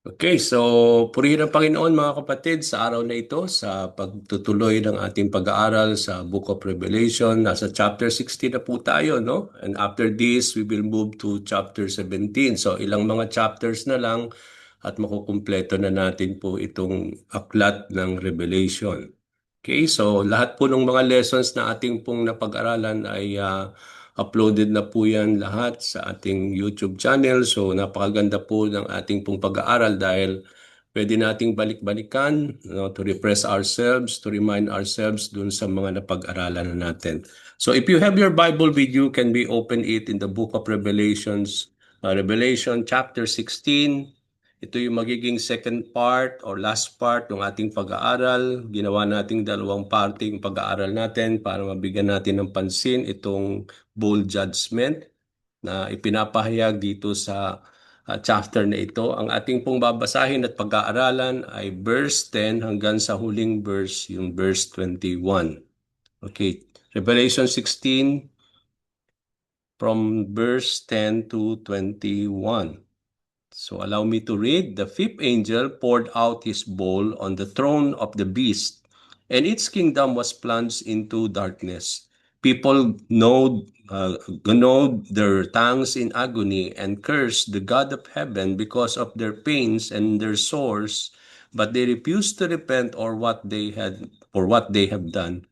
Okay, so purihin ang Panginoon mga kapatid sa araw na ito sa pagtutuloy ng ating pag-aaral sa Book of Revelation. Nasa chapter 16 na po tayo, no? And after this, we will move to chapter 17. So ilang mga chapters na lang at makukumpleto na natin po itong aklat ng Revelation. Okay, so lahat po ng mga lessons na ating pong napag-aralan ay uploaded na po yan lahat sa ating YouTube channel. So napakaganda po ng ating pong pag-aaral dahil pwede nating balik-balikan, to refresh ourselves, to remind ourselves dun sa mga napag-aralan na natin. So if you have your Bible with you, can we open it in the book of Revelations, Revelation chapter 16. Ito yung magiging second part or last part ng ating pag-aaral. Ginawa nating dalawang parte yung pag-aaral natin para mabigyan natin ng pansin itong bold judgment na ipinapahayag dito sa chapter na ito. Ang ating pong babasahin at pag-aaralan ay verse 10 hanggang sa huling verse, yung verse 21. Okay, Revelation 16 from verse 10 to 21. So allow me to read. The fifth angel poured out his bowl on the throne of the beast, and its kingdom was plunged into darkness. People gnawed their tongues in agony and cursed the God of heaven because of their pains and their sores, but they refused to repent or what they have done.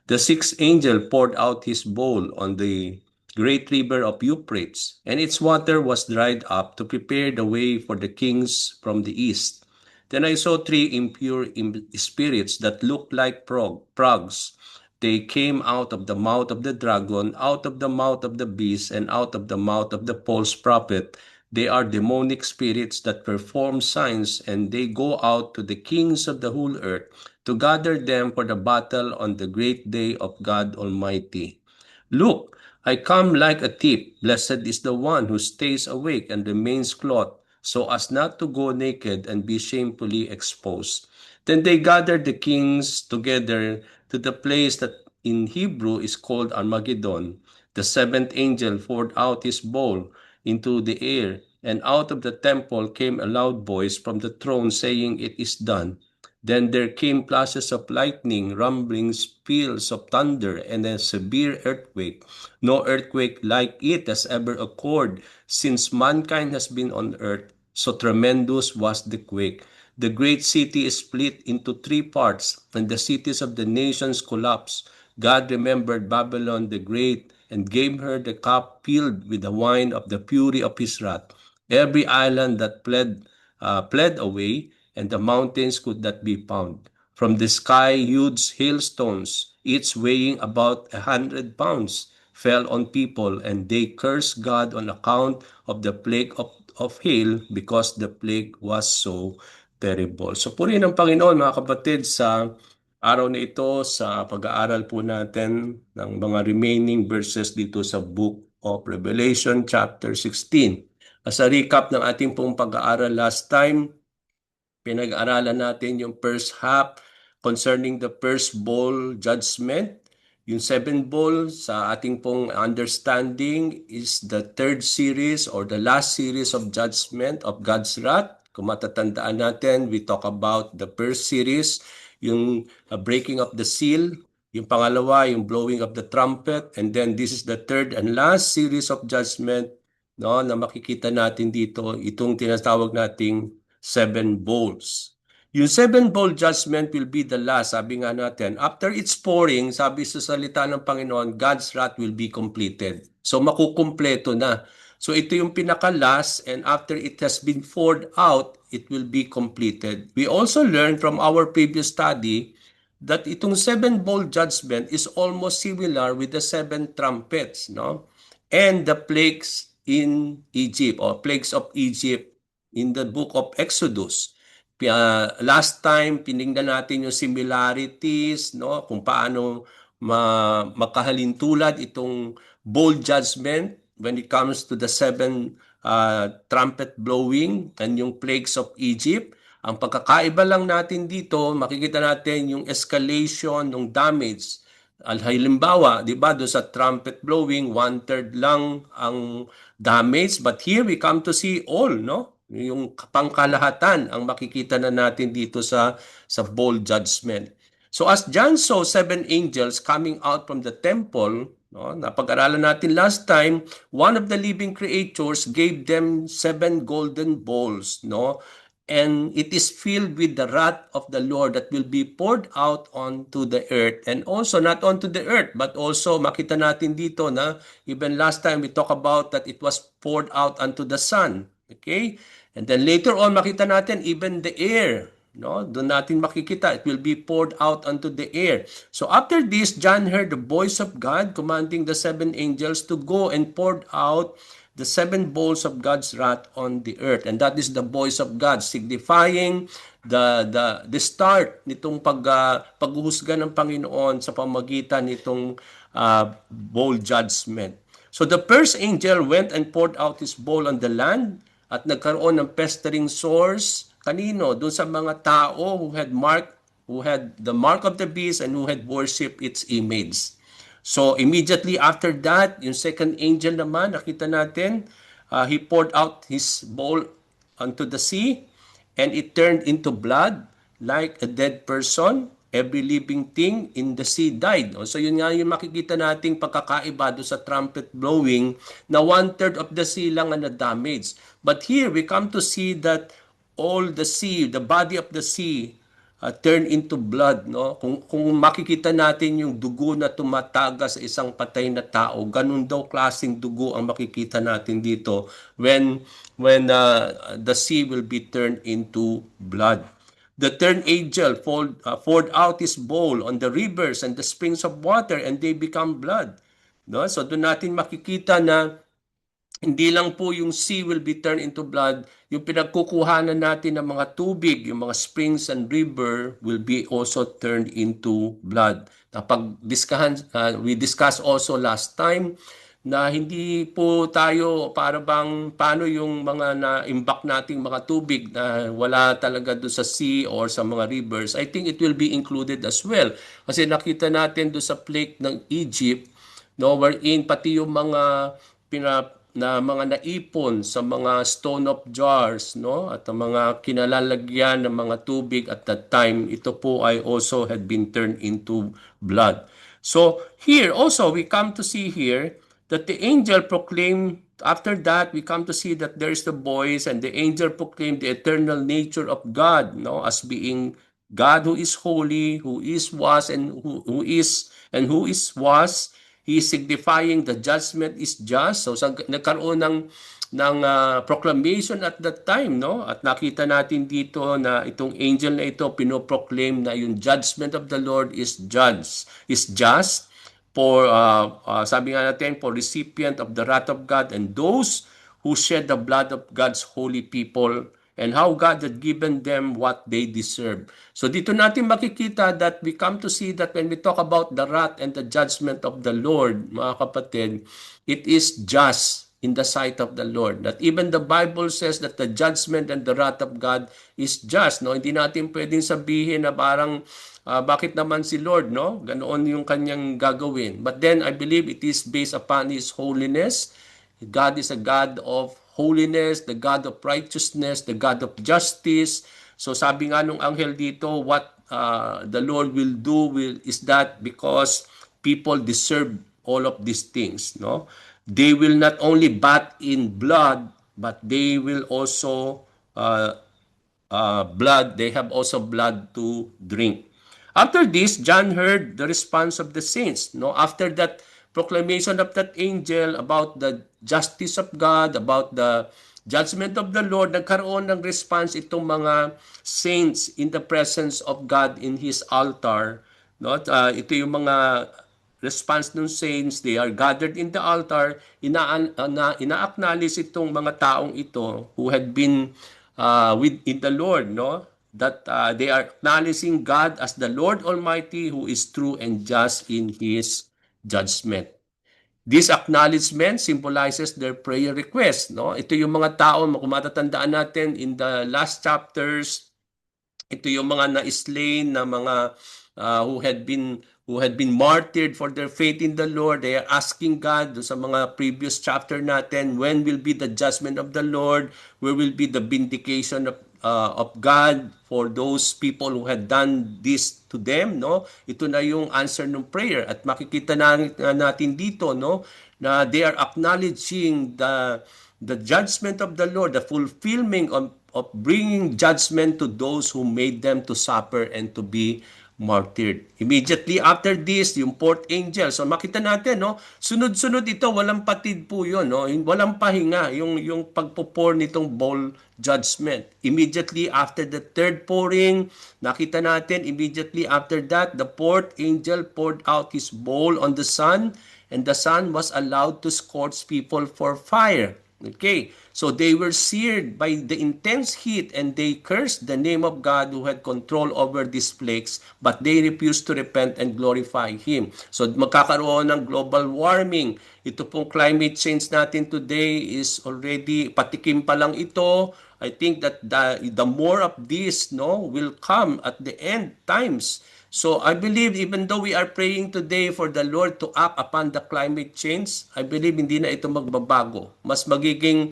The sixth angel poured out his bowl on the great river of Euphrates, and its water was dried up to prepare the way for the kings from the east. Then I saw three impure spirits that looked like frogs. They came out of the mouth of the dragon, out of the mouth of the beast, and out of the mouth of the false prophet. They are demonic spirits that perform signs, and they go out to the kings of the whole earth to gather them for the battle on the great day of God Almighty. Look, I come like a thief. Blessed is the one who stays awake and remains clothed, so as not to go naked and be shamefully exposed. Then they gathered the kings together to the place that in Hebrew is called Armageddon. The seventh angel poured out his bowl into the air, and out of the temple came a loud voice from the throne saying, "It is done." Then there came flashes of lightning, rumblings, peals of thunder, and a severe earthquake. No earthquake like it has ever occurred since mankind has been on earth. So tremendous was the quake. The great city is split into three parts, and the cities of the nations collapsed. God remembered Babylon the Great and gave her the cup filled with the wine of the fury of his wrath. Every island that fled away, and the mountains could not be found. From the sky, huge hailstones, each weighing about 100 pounds, fell on people, and they cursed God on account of the plague of hail because the plague was so terrible. So purihin ng Panginoon mga kapatid sa araw na ito sa pag-aaral po natin ng mga remaining verses dito sa Book of Revelation chapter 16. As a recap ng ating pong pag-aaral last time, pinag-aralan natin yung first half concerning the first bowl judgment. Yung seven bowl sa ating pong understanding is the third series or the last series of judgment of God's wrath. Kung matatandaan natin, we talk about the first series, yung breaking of the seal, yung pangalawa, yung blowing of the trumpet, and then this is the third and last series of judgment, no, na makikita natin dito, itong tinatawag nating seven bowls. Yung seven bowl judgment will be the last, sabi nga natin. After its pouring, sabi sa salita ng Panginoon, God's wrath will be completed. So makukumpleto na. So ito yung pinaka-last, and after it has been poured out, it will be completed. We also learned from our previous study that itong seven bowl judgment is almost similar with the seven trumpets, no? And the plagues in Egypt or plagues of Egypt in the book of Exodus. Last time, pinignan natin yung similarities, no? Kung paano makahalintulad itong bold judgment when it comes to the seven trumpet blowing and yung plagues of Egypt. Ang pagkakaiba lang natin dito, makikita natin yung escalation ng damage. Halimbawa, di ba, doon sa trumpet blowing, 1/3 lang ang damage. But here we come to see all, no? Yung pangkalahatan ang makikita na natin dito sa bowl judgment. So as John saw seven angels coming out from the temple, no, napag-aralan natin last time, one of the living creatures gave them seven golden bowls, no? And it is filled with the wrath of the Lord that will be poured out onto the earth. And also, not onto the earth, but also makita natin dito na even last time we talk about that it was poured out unto the sun. Okay? And then later on, makita natin even the air. No? Doon natin makikita, it will be poured out unto the air. So after this, John heard the voice of God commanding the seven angels to go and pour out the seven bowls of God's wrath on the earth. And that is the voice of God, signifying the start nitong paghuhusga ng Panginoon sa pamagitan nitong bowl judgment. So the first angel went and poured out his bowl on the land at nagkaroon ng pestering sores. Kanino? Doon sa mga tao who had the mark of the beast and who had worshipped its image. So immediately after that, yung second angel naman, nakita natin, he poured out his bowl onto the sea and it turned into blood like a dead person. Every living thing in the sea died. So yun nga yung makikita nating pagkakaiba do sa trumpet blowing na 1/3 of the sea lang ang na-damage. But here we come to see that all the sea, the body of the sea, turn into blood, no? Kung makikita natin yung dugo na tumataga sa isang patay na tao, ganun daw klaseng dugo ang makikita natin dito when the sea will be turned into blood. The third angel poured out his bowl on the rivers and the springs of water and they become blood. No? So doon natin makikita na hindi lang po yung sea will be turned into blood, yung pinagkukuhanan natin ng mga tubig, yung mga springs and river will be also turned into blood. We discussed also last time na hindi po tayo para bang paano yung mga na-imbak nating mga tubig na wala talaga doon sa sea or sa mga rivers. I think it will be included as well. Kasi nakita natin doon sa plague ng Egypt, no, wherein pati yung mga mga naipon sa mga stone of jars, no, at ang mga kinalalagyan ng mga tubig at that time, ito po ay also had been turned into blood. So here also we come to see here that the angel proclaimed, after that we come to see that there is the voice and the angel proclaimed the eternal nature of God, no, as being God who is holy, who is, was, and who is, and who is, was. He is signifying the judgment is just. So nagkaroon ng proclamation at that time, no? At nakita natin dito na itong angel na ito pinoproclaim na yung judgment of the Lord is just for sabi nga natin, for recipient of the wrath of God and those who shed the blood of God's holy people, and how God had given them what they deserve. So dito natin makikita that we come to see that when we talk about the wrath and the judgment of the Lord, mga kapatid, it is just in the sight of the Lord. That even the Bible says that the judgment and the wrath of God is just. No? Hindi natin pwedeng sabihin na parang bakit naman si Lord, no? Ganoon yung kanyang gagawin. But then I believe it is based upon His holiness. God is a God of holiness, the God of righteousness, the God of justice. So sabi nga nung anghel dito, what the Lord will do is that because people deserve all of these things, no? They will not only bath in blood, but they will also they have also blood to drink. After this, John heard the response of the saints. No, after that proclamation of that angel about the justice of God, about the judgment of the Lord, nagkaroon ng response itong mga saints in the presence of God in His altar. No? Ito yung mga response ng saints. They are gathered in the altar. Ina-acknowledge itong mga taong ito who had been in the Lord, no? That they are acknowledging God as the Lord Almighty who is true and just in His judgment. This acknowledgement symbolizes their prayer request. No? Ito yung mga tao, kung matatandaan natin in the last chapters, ito yung mga na-slain na mga who had been who had been martyred for their faith in the Lord. They are asking God sa mga previous chapter natin, when will be the judgment of the Lord? Where will be the vindication of God for those people who had done this to them, no? Ito na yung answer ng prayer, at makikita natin dito, no, na they are acknowledging the judgment of the Lord, the fulfillment of bringing judgment to those who made them to suffer and to be martyred. Immediately after this, yung fourth angel. So makita natin, no, sunod-sunod ito, walang patid po yun, no? Walang pahinga yung pagpupor nitong bowl judgment. Immediately after the third pouring, nakita natin, immediately after that, the fourth angel poured out his bowl on the sun, and the sun was allowed to scorch people for fire. Okay, so they were seared by the intense heat, and they cursed the name of God who had control over these plagues, but they refused to repent and glorify Him. So magkakaroon ng global warming. Ito pong climate change natin today is already, patikim pa lang ito. I think that the more of this, no, will come at the end times. So I believe even though we are praying today for the Lord to act upon the climate change, I believe hindi na ito magbabago. Mas magiging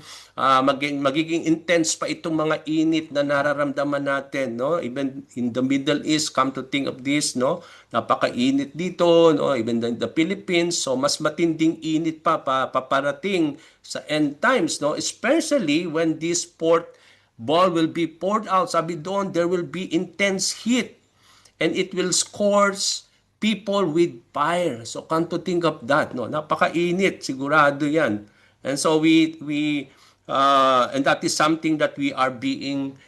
intense pa itong mga init na nararamdaman natin, no? Even in the Middle East, come to think of this, no? Napakainit dito, no? Even in the Philippines, so mas matinding init paparating sa end times, no? Especially when this port ball will be poured out. Sabi doon, there will be intense heat, and it will scorch people with fire. So, come to think of that, no? Napakainit, sigurado yan. And so, and that is something that we are being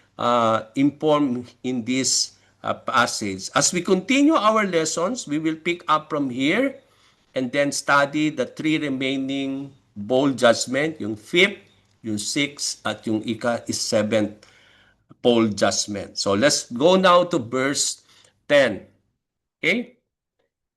informed in this passage. As we continue our lessons, we will pick up from here and then study the three remaining bowl judgment, yung fifth, yung sixth, at yung seventh bowl judgment. So, let's go now to verse 10. Okay?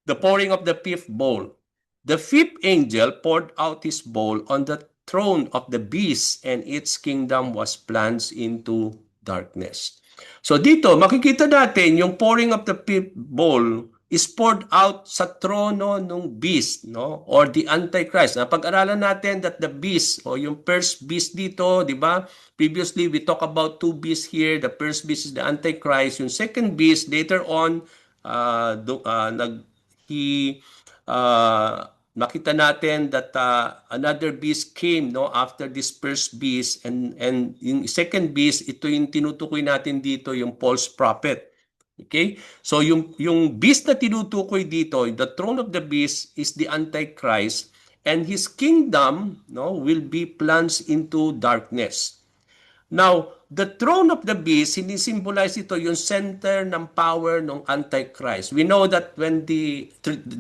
The pouring of the fifth bowl. The fifth angel poured out his bowl on the throne of the beast, and its kingdom was plunged into darkness. So dito, makikita natin yung pouring of the fifth bowl is poured out sa trono ng beast, no? Or the Antichrist. Napag-aralan natin that the beast, o yung first beast dito, di ba? Previously, we talk about two beasts here. The first beast is the Antichrist. Yung second beast, later on, nakita natin that another beast came, no, after this first beast, and yung second beast, ito yung tinutukoy natin dito, yung false prophet. Okay? So yung beast na tinutukoy dito, the throne of the beast is the Antichrist, and his kingdom, no, will be plunged into darkness. Now, the throne of the beast, sinisimbolize ito yung center ng power ng Antichrist. We know that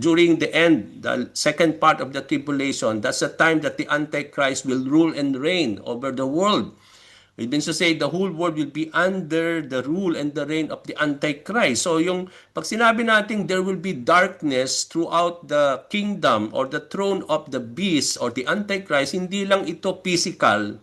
during the end, the second part of the tribulation, that's the time that the Antichrist will rule and reign over the world. It means to say the whole world will be under the rule and the reign of the Antichrist. So yung pag sinabi natin there will be darkness throughout the kingdom or the throne of the beast or the Antichrist, hindi lang ito physical,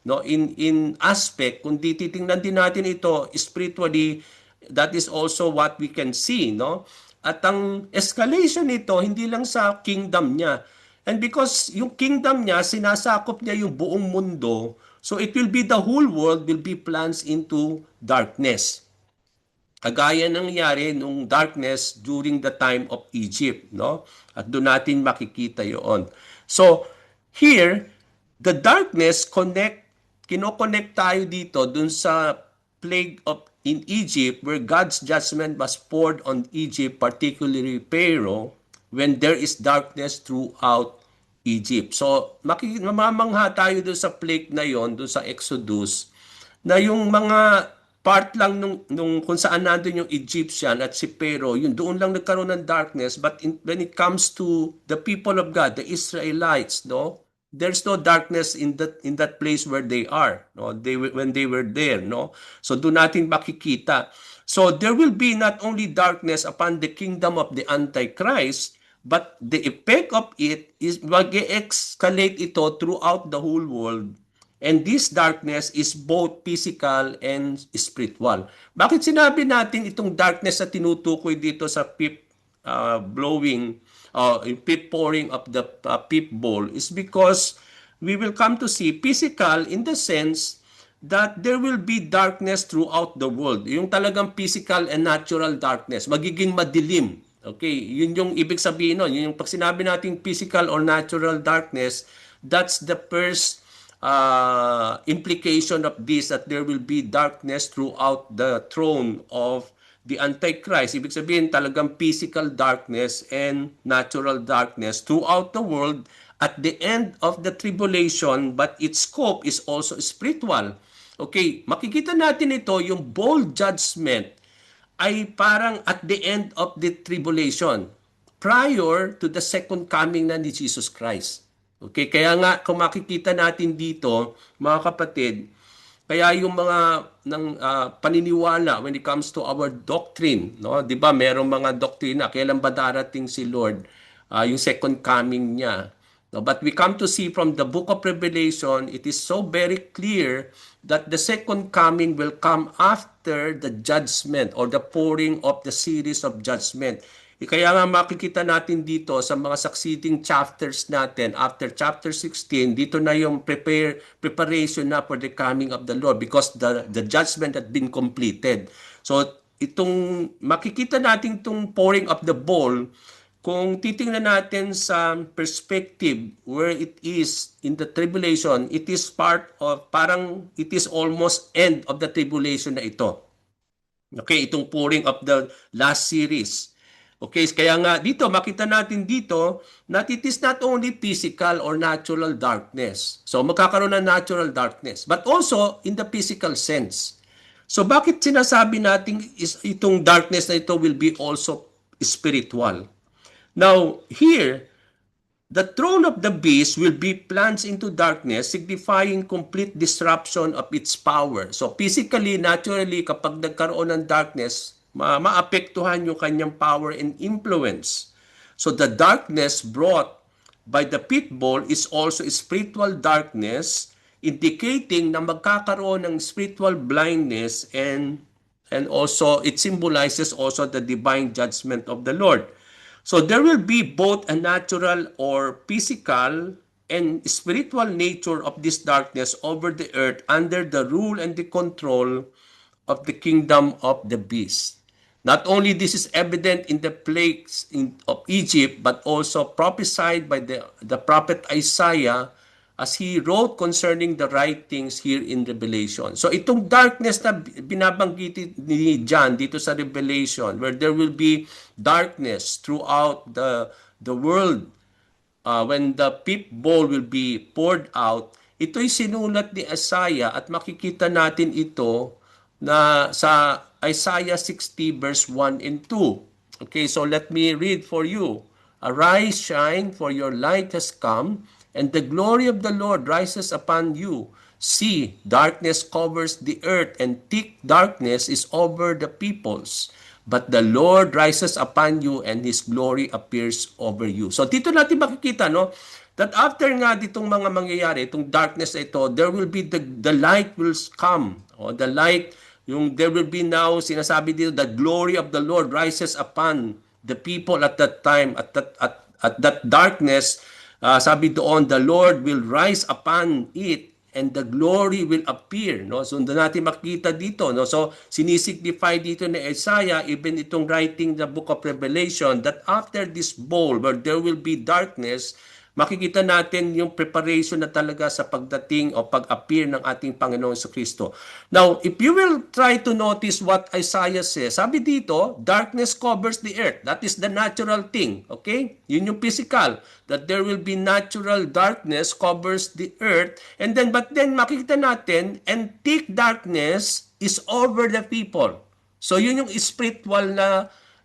no, in aspect, kundi titingnan din natin ito spiritually. That is also what we can see, no? At ang escalation nito hindi lang sa kingdom niya. And because yung kingdom niya, sinasakop niya yung buong mundo, so it will be the whole world will be plunged into darkness. Kagaya nangyari nung darkness during the time of Egypt, no? At doon natin makikita yon. So, here, the darkness kinoconnect tayo dito dun sa plague of in Egypt, where God's judgment was poured on Egypt, particularly Pharaoh, when there is darkness throughout Egypt. So, mamamangha tayo doon sa plague na yon, doon sa Exodus, na yung mga part lang nung kung saan nandun yung Egyptian at si Pharaoh, yun doon lang nagkaroon ng darkness. But when it comes to the people of God, the Israelites, no, there's no darkness in that place where they are, no, when they were there, no. So doon natin makikita. So there will be not only darkness upon the kingdom of the Antichrist, but the effect of it is mag-escalate ito throughout the whole world. And this darkness is both physical and spiritual. Bakit sinabi natin itong darkness na tinutukoy dito sa fifth blowing, pouring of the peep bowl is because we will come to see physical in the sense that there will be darkness throughout the world. Yung talagang physical and natural darkness, magiging madilim. Okay, yun yung ibig sabihin nun. Yun yung pag sinabi natin physical or natural darkness, that's the first implication of this, that there will be darkness throughout the throne of the Antichrist. Ibig sabihin talagang physical darkness and natural darkness throughout the world at the end of the tribulation, but its scope is also spiritual. Okay, makikita natin ito, yung bowl judgment ay parang at the end of the tribulation, prior to the second coming na ni Jesus Christ. Okay, kaya nga kung makikita natin dito, mga kapatid, kaya yung mga paniniwala when it comes to our doctrine, no? 'Di ba? Merong mga doktrina, kailan ba darating si Lord, yung second coming niya. No, but we come to see from the book of Revelation, it is so very clear that the second coming will come after the judgment or the pouring of the series of judgment. Kaya nga makikita natin dito sa mga succeeding chapters natin, after chapter 16, dito na yung preparation na for the coming of the Lord because the judgment had been completed. So itong makikita natin itong pouring of the bowl, kung titingnan natin sa perspective where it is in the tribulation, it is part of, parang it is almost end of the tribulation na ito. Okay, itong pouring of the last series. Okay, kaya nga dito, makita natin dito that it is not only physical or natural darkness. So magkakaroon ng natural darkness, but also in the physical sense. So bakit sinasabi natin is itong darkness na ito will be also spiritual? Now, here, the throne of the beast will be plunged into darkness, signifying complete disruption of its power. So, physically, naturally, kapag nagkaroon ng darkness, maapektuhan yung kanyang power and influence. So, the darkness brought by the pit bowl is also spiritual darkness, indicating na magkakaroon ng spiritual blindness and also it symbolizes also the divine judgment of the Lord. So there will be both a natural or physical and spiritual nature of this darkness over the earth under the rule and the control of the kingdom of the beast. Not only this is evident in the plagues of Egypt, but also prophesied by the prophet Isaiah as he wrote concerning the writings here in Revelation. So itong darkness na binabanggit ni John dito sa Revelation, where there will be darkness throughout the world, when the peep bowl will be poured out, ito'y sinulat ni Isaiah at makikita natin ito na sa Isaiah 60 verse 1 and 2. Okay, so let me read for you. Arise, shine, for your light has come, and the glory of the Lord rises upon you. See, darkness covers the earth, and thick darkness is over the peoples. But the Lord rises upon you, and His glory appears over you. So dito natin makikita, no, that after nga ditong mga mangyayari, itong darkness na ito, there will be the light will come. O the light, yung there will be now, sinasabi dito, the glory of the Lord rises upon the people at that time, at that darkness. Sabi doon, the Lord will rise upon it and the glory will appear. No? So, doon natin makita dito. No? So, sinisignify dito ni Isaiah, even itong writing the book of Revelation, that after this bowl, where there will be darkness, makikita natin yung preparation na talaga sa pagdating o pag-appear ng ating Panginoon Kristo. Now, if you will try to notice what Isaiah says, sabi dito, darkness covers the earth. That is the natural thing. Okay? Yun yung physical. That there will be natural darkness covers the earth. And then, but then makikita natin, and thick darkness is over the people. So, yun yung spiritual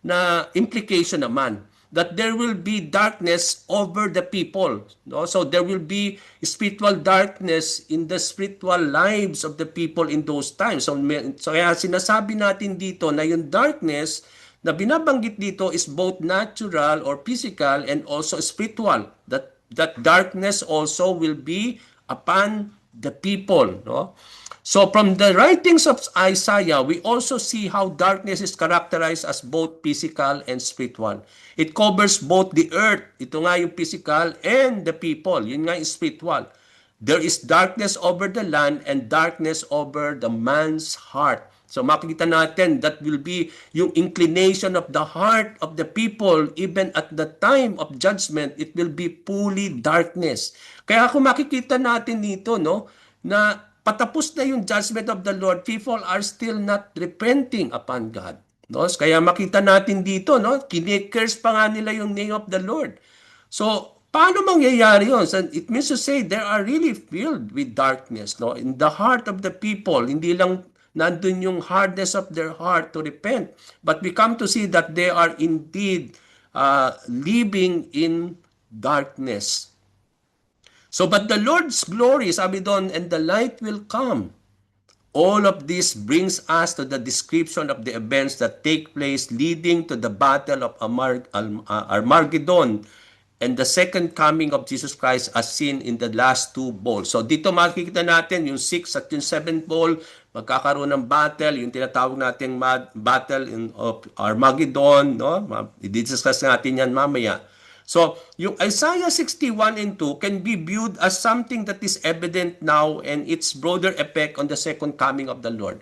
na implication naman, that there will be darkness over the people. No? So there will be spiritual darkness in the spiritual lives of the people in those times. So kaya sinasabi natin dito na yung darkness na binabanggit dito is both natural or physical and also spiritual. That darkness also will be upon the people, no? So from the writings of Isaiah, we also see how darkness is characterized as both physical and spiritual. It covers both the earth, ito nga yung physical, and the people, yun nga yung spiritual. There is darkness over the land and darkness over the man's heart. So makikita natin that will be yung inclination of the heart of the people even at the time of judgment, it will be fully darkness. Kaya kung makikita natin dito, no, na patapos na yung judgment of the Lord, people are still not repenting upon God. No? Kaya makita natin dito, no, kine-curse pa nga nila yung name of the Lord. So, paano mangyayari yun? So, it means to say they are really filled with darkness, no? In the heart of the people, hindi lang nandun yung hardness of their heart to repent, but we come to see that they are indeed living in darkness. So, but the Lord's glory, sabi doon, and the light will come. All of this brings us to the description of the events that take place leading to the battle of Armageddon and the second coming of Jesus Christ as seen in the last two bowls. So dito makikita natin yung 6 at yung 7 bowl, magkakaroon ng battle, yung tinatawag nating battle of Armageddon, no? I-discuss natin yan mamaya. So, yung Isaiah 61 and 2 can be viewed as something that is evident now and its broader effect on the second coming of the Lord.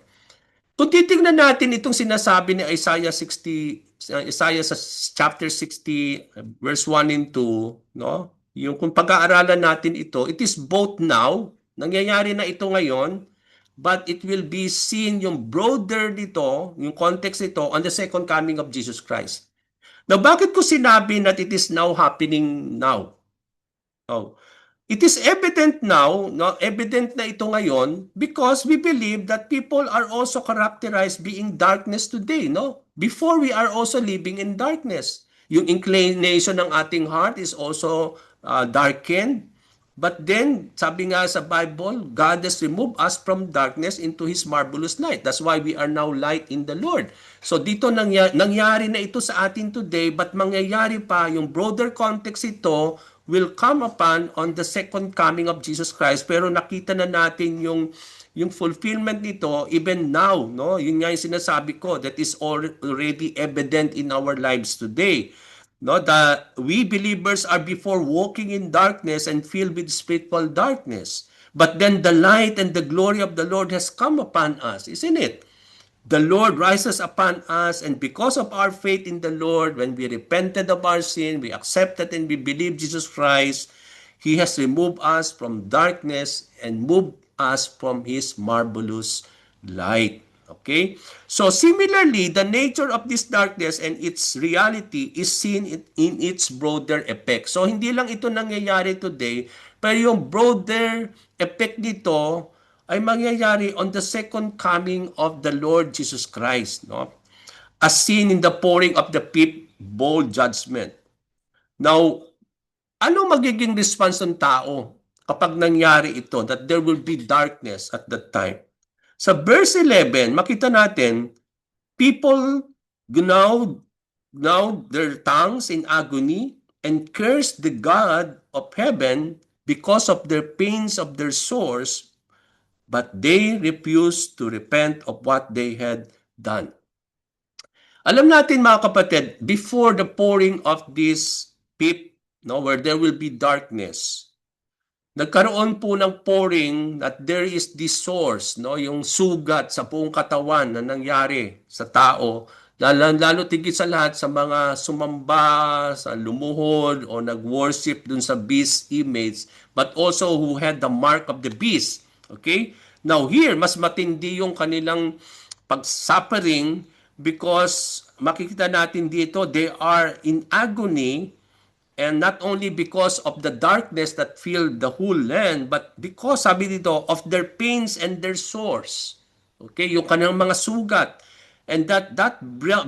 Kung titingnan natin itong sinasabi ni Isaiah 60, Isaiah sa chapter 60, verse 1 and 2, no? Yung kung pag-aaralan natin ito, it is both now, nangyayari na ito ngayon, but it will be seen yung broader dito, yung context nito on the second coming of Jesus Christ. Now, bakit ko sinabi that it is now happening now? Oh, it is evident now, no, evident na ito ngayon because we believe that people are also characterized being darkness today, no? Before we are also living in darkness. Yung inclination ng ating heart is also darkened. But then, sabi nga sa Bible, God has removed us from darkness into His marvelous light. That's why we are now light in the Lord. So dito nangyari na ito sa atin today, but mangyayari pa, yung broader context ito will come upon on the second coming of Jesus Christ. Pero nakita na natin yung fulfillment nito even now, no? Yun nga yung sinasabi ko, that is already evident in our lives today. No, that we believers are before walking in darkness and filled with spiritual darkness. But then the light and the glory of the Lord has come upon us, isn't it? The Lord rises upon us, and because of our faith in the Lord, when we repented of our sin, we accepted and we believe Jesus Christ, He has removed us from darkness and moved us from His marvelous light. Okay? So similarly, the nature of this darkness and its reality is seen in its broader effect. So hindi lang ito nangyayari today, pero yung broader effect nito ay mangyayari on the second coming of the Lord Jesus Christ, no? As seen in the pouring of the fifth bowl judgment. Now, ano magiging response ng tao kapag nangyari ito, that there will be darkness at that time? Sa verse 11, makita natin, people gnawed their tongues in agony and cursed the God of heaven because of their pains of their sores, but they refused to repent of what they had done. Alam natin mga kapatid, before the pouring of this pit, no, where there will be darkness, nagkaroon po ng pouring that there is this source, no, yung sugat sa buong katawan na nangyari sa tao, lalo tigit sa lahat sa mga sumamba, sa lumuhod o nag-worship dun sa beast image, but also who had the mark of the beast. Okay? Now here, mas matindi yung kanilang pag-suffering because makikita natin dito, they are in agony. And not only because of the darkness that filled the whole land, but because, sabi dito, of their pains and their sores. Okay, yung kanilang mga sugat. And that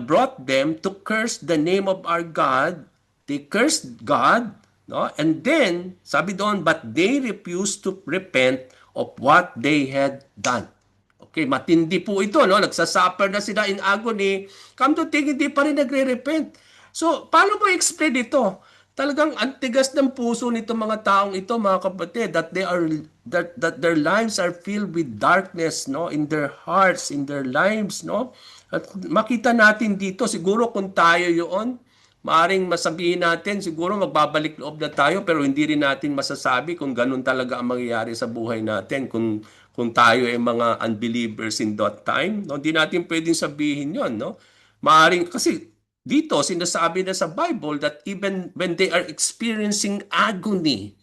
brought them to curse the name of our God. They cursed God, no? And then, sabi doon, but they refused to repent of what they had done. Okay, matindi po ito, no? Nagsasuffer na sila in agony. Come to think, hindi pa rin nagre-repent. So, paano mo explain ito? Talagang antigas ng puso nito mga taong ito, mga kapatid, that they are that their lives are filled with darkness, no, in their hearts, in their lives, no. At makita natin dito, siguro kung tayo yun, maaring masabihin natin, siguro magbabalik loob na tayo, pero hindi rin natin masasabi kung ganun talaga ang mangyayari sa buhay natin, kung tayo ay mga unbelievers in that time, no, hindi natin pwedeng sabihin yon, no. Maaring kasi dito, sinasabi na sa Bible that even when they are experiencing agony,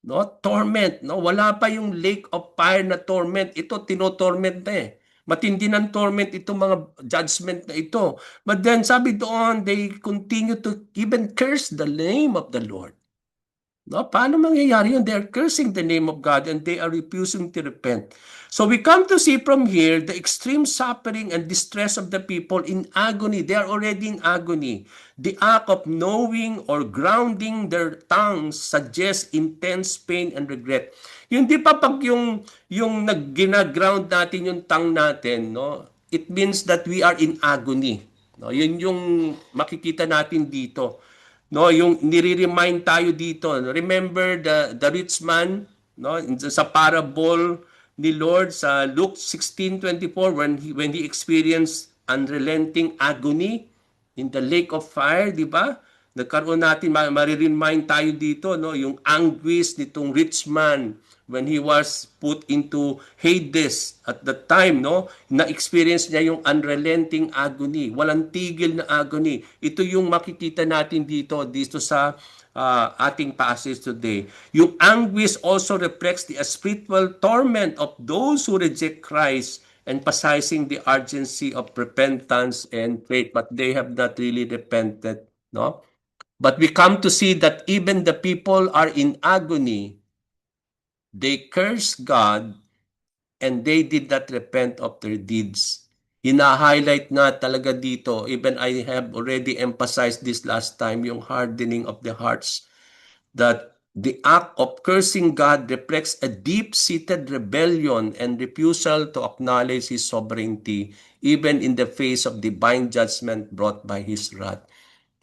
no, torment, no, wala pa yung lake of fire na torment, ito tinotorment na eh. Matindi ng torment itong mga judgment na ito. But then sabi doon, they continue to even curse the name of the Lord. No, paano mangyayari yun? They are cursing the name of God and they are refusing to repent. So we come to see from here the extreme suffering and distress of the people in agony. They are already in agony. The act of knowing or grounding their tongues suggests intense pain and regret. Yung di pa pag yung gina-ground natin yung tongue natin, no? It means that we are in agony. No, yun yung makikita natin dito. No, yung nire-remind tayo dito. Remember the rich man, no, sa parable ni Lord sa Luke 16:24 when he experienced unrelenting agony in the lake of fire, di ba? Nagkaroon natin, mariremind tayo dito, no? Yung anguish nitong rich man when he was put into Hades at that time, no? Na-experience niya yung unrelenting agony, walang tigil na agony. Ito yung makikita natin dito sa ating passage today. Yung anguish also reflects the spiritual torment of those who reject Christ, emphasizing the urgency of repentance and faith, but they have not really repented, no? But we come to see that even the people are in agony. They curse God and they did not repent of their deeds. Hina-highlight nga talaga dito, even I have already emphasized this last time, yung hardening of the hearts, that the act of cursing God reflects a deep-seated rebellion and refusal to acknowledge His sovereignty, even in the face of divine judgment brought by His wrath.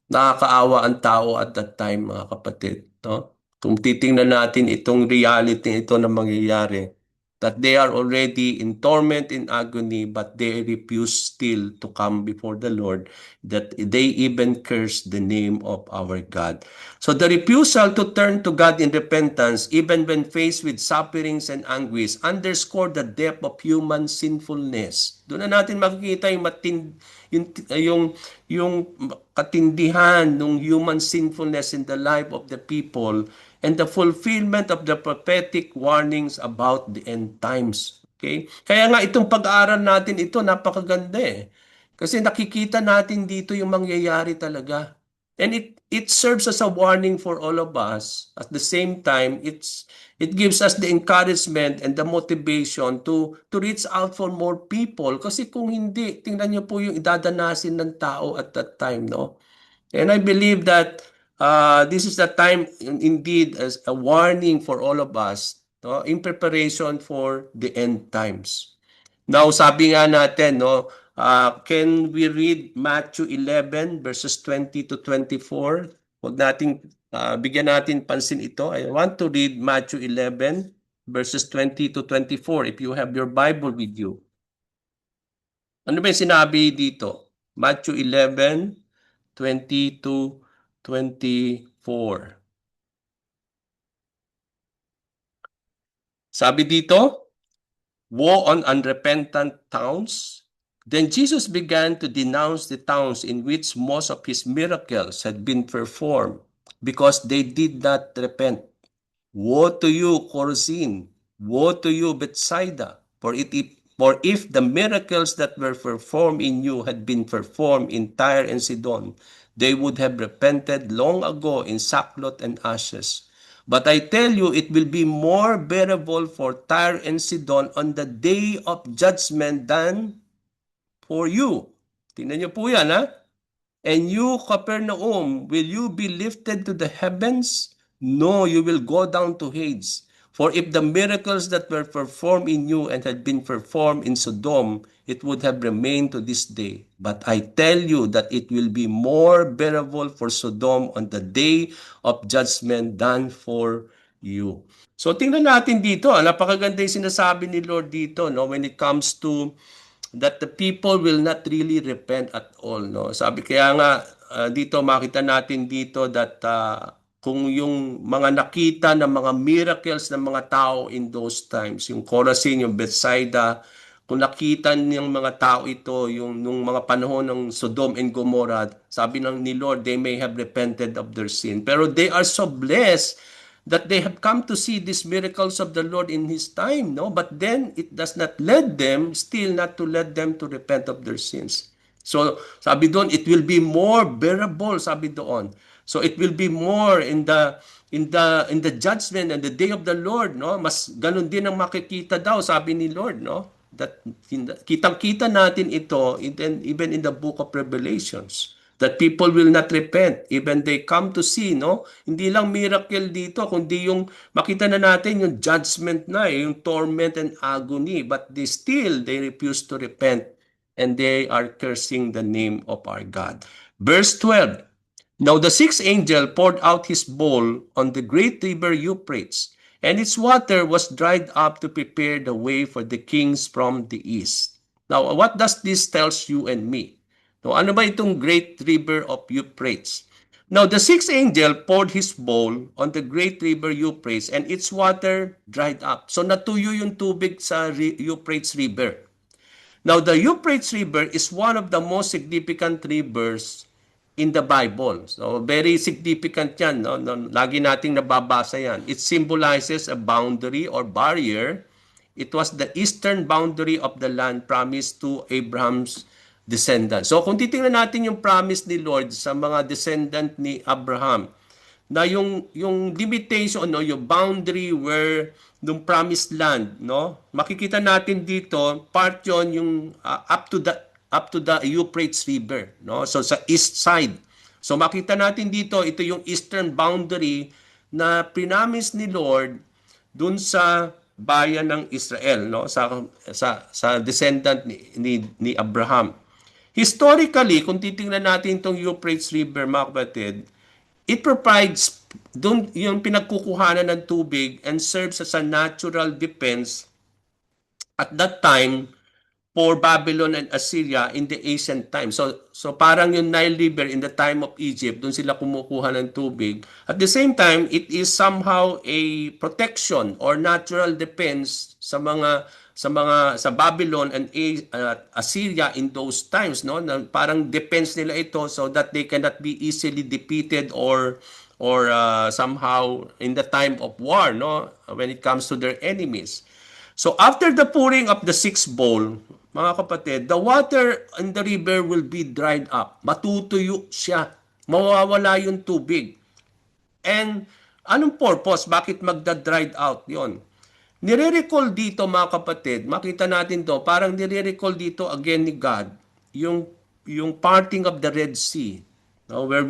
Nakakaawa ang tao at that time, mga kapatid, no? Kung titingnan natin itong reality ito na mangyayari, that they are already in torment, in agony, but they refuse still to come before the Lord, that they even curse the name of our God. So the refusal to turn to God in repentance, even when faced with sufferings and anguish, underscore the depth of human sinfulness. Doon na natin makikita yung katindihan ng human sinfulness in the life of the people and the fulfillment of the prophetic warnings about the end times. Okay? Kaya nga itong pag-aaral natin ito napakaganda eh. Kasi nakikita natin dito yung mangyayari talaga. And it serves as a warning for all of us. At the same time, it gives us the encouragement and the motivation to reach out for more people. Kasi kung hindi, tingnan niyo po yung idadanasin ng tao at that time, no? And I believe that this is the time indeed as a warning for all of us, no, in preparation for the end times. Now, sabi nga natin, no, can we read Matthew 11 verses 20 to 24? Huwag nating bigyan natin pansin ito. I want to read Matthew 11 verses 20 to 24 if you have your Bible with you. Ano ba yung sinabi dito? Matthew 11, 20 to 24. Sabi dito, woe on unrepentant towns. Then Jesus began to denounce the towns in which most of his miracles had been performed because they did not repent. Woe to you, Chorazin! Woe to you, Bethsaida! For if the miracles that were performed in you had been performed in Tyre and Sidon, they would have repented long ago in sackcloth and ashes. But I tell you, it will be more bearable for Tyre and Sidon on the day of judgment than for you. Tingnan niyo po yan, ha? And you, Capernaum, will you be lifted to the heavens? No, you will go down to Hades. For if the miracles that were performed in you and had been performed in Sodom, it would have remained to this day. But I tell you that it will be more bearable for Sodom on the day of judgment than for you. So tingnan natin dito, napakaganda yung sinasabi ni Lord dito, no, when it comes to that the people will not really repent at all, no. Sabi kaya nga dito makita natin dito that kung yung mga nakita ng mga miracles ng mga tao in those times, yung Chorazin, yung Bethsaida, kung nakita ng mga tao ito, yung nung mga panahon ng Sodom and Gomorrah, sabi ng ni Lord, they may have repented of their sin. Pero they are so blessed that they have come to see these miracles of the Lord in His time, no? But then it does not lead them, still not to lead them to repent of their sins. So, sabi doon, it will be more bearable, sabi doon. So it will be more in the judgment and the day of the Lord, no? Mas ganun din ang makikita daw, sabi ni Lord, no? That kitang-kita natin ito even in the book of Revelations, that people will not repent even they come to see, no? Hindi lang miracle dito kundi yung makita na natin yung judgment na, yung torment and agony, but they refuse to repent and they are cursing the name of our God. Verse 12. Now the sixth angel poured out his bowl on the great river Euphrates, and its water was dried up to prepare the way for the kings from the east. Now, what does this tells you and me? Now, ano ba itong great river of Euphrates? Now, the sixth angel poured his bowl on the great river Euphrates, and its water dried up. So, natuyo yung tubig sa Euphrates River. Now, the Euphrates River is one of the most significant rivers in the Bible. So, very significant yan. No? Lagi nating nababasa yan. It symbolizes a boundary or barrier. It was the eastern boundary of the land promised to Abraham's descendants. So, kung titingnan natin yung promise ni Lord sa mga descendant ni Abraham, na yung limitation, no, yung boundary where nung promised land, no, makikita natin dito part yon yung up to the Euphrates River, no, so sa east side. So makita natin dito, ito yung eastern boundary na pinamis ni Lord dun sa bayan ng Israel, no, sa descendant ni Abraham. Historically, kung titingnan natin itong Euphrates River, mga kapatid, it provides doon yung pinagkukuhanan ng tubig and serves as a natural defense at that time for Babylon and Assyria in the ancient time. So parang yung Nile River in the time of Egypt, doon sila kumukuha ng tubig. At the same time, it is somehow a protection or natural defense sa Babylon and Assyria in those times, no? Na parang defense nila ito so that they cannot be easily defeated or somehow in the time of war, no? When it comes to their enemies. So after the pouring of the sixth bowl, mga kapatid, the water in the river will be dried up. Matutuyo siya. Mawawala yung tubig. And anong purpose? Bakit magda-dried out yon? Nire-recall dito, mga kapatid, makita natin to, parang nire-recall dito again ni God, yung parting of the Red Sea, no, where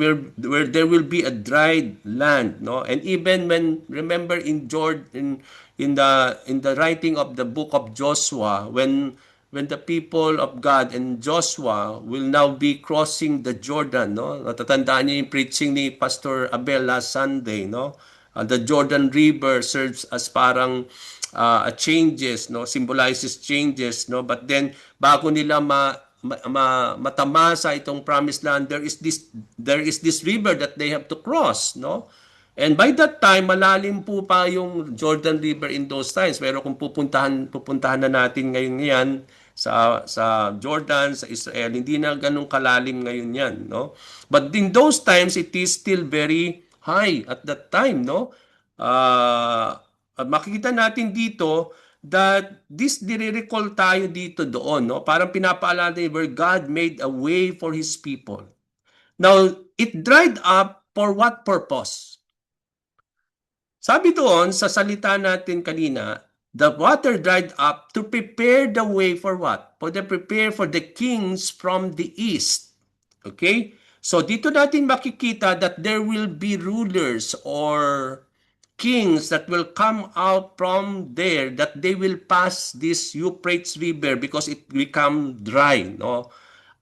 there will be a dried land, no? And even when, remember in the writing of the book of Joshua, when the people of God and Joshua will now be crossing the Jordan, no? Natatandaan niyo yung preaching ni Pastor Abel last Sunday, no? The Jordan River serves as parang changes, no? Symbolizes changes, no? But then bago nila matamasa itong promised land, there is this river that they have to cross, no? And by that time, malalim po pa yung Jordan River in those times. Pero kung pupuntahan na natin ngayon yan sa Jordan, sa Israel, hindi na ganun kalalim ngayon yan, no? But in those times, it is still very high at that time, no? Makikita natin dito that this nire-recall tayo dito doon, no? Parang pinapaalala where God made a way for His people. Now, it dried up for what purpose? Sabi doon sa salita natin kanina, the water dried up to prepare the way for what? Prepare for the kings from the east. Okay? So dito natin makikita that there will be rulers or kings that will come out from there, that they will pass this Euphrates River because it become dry, no?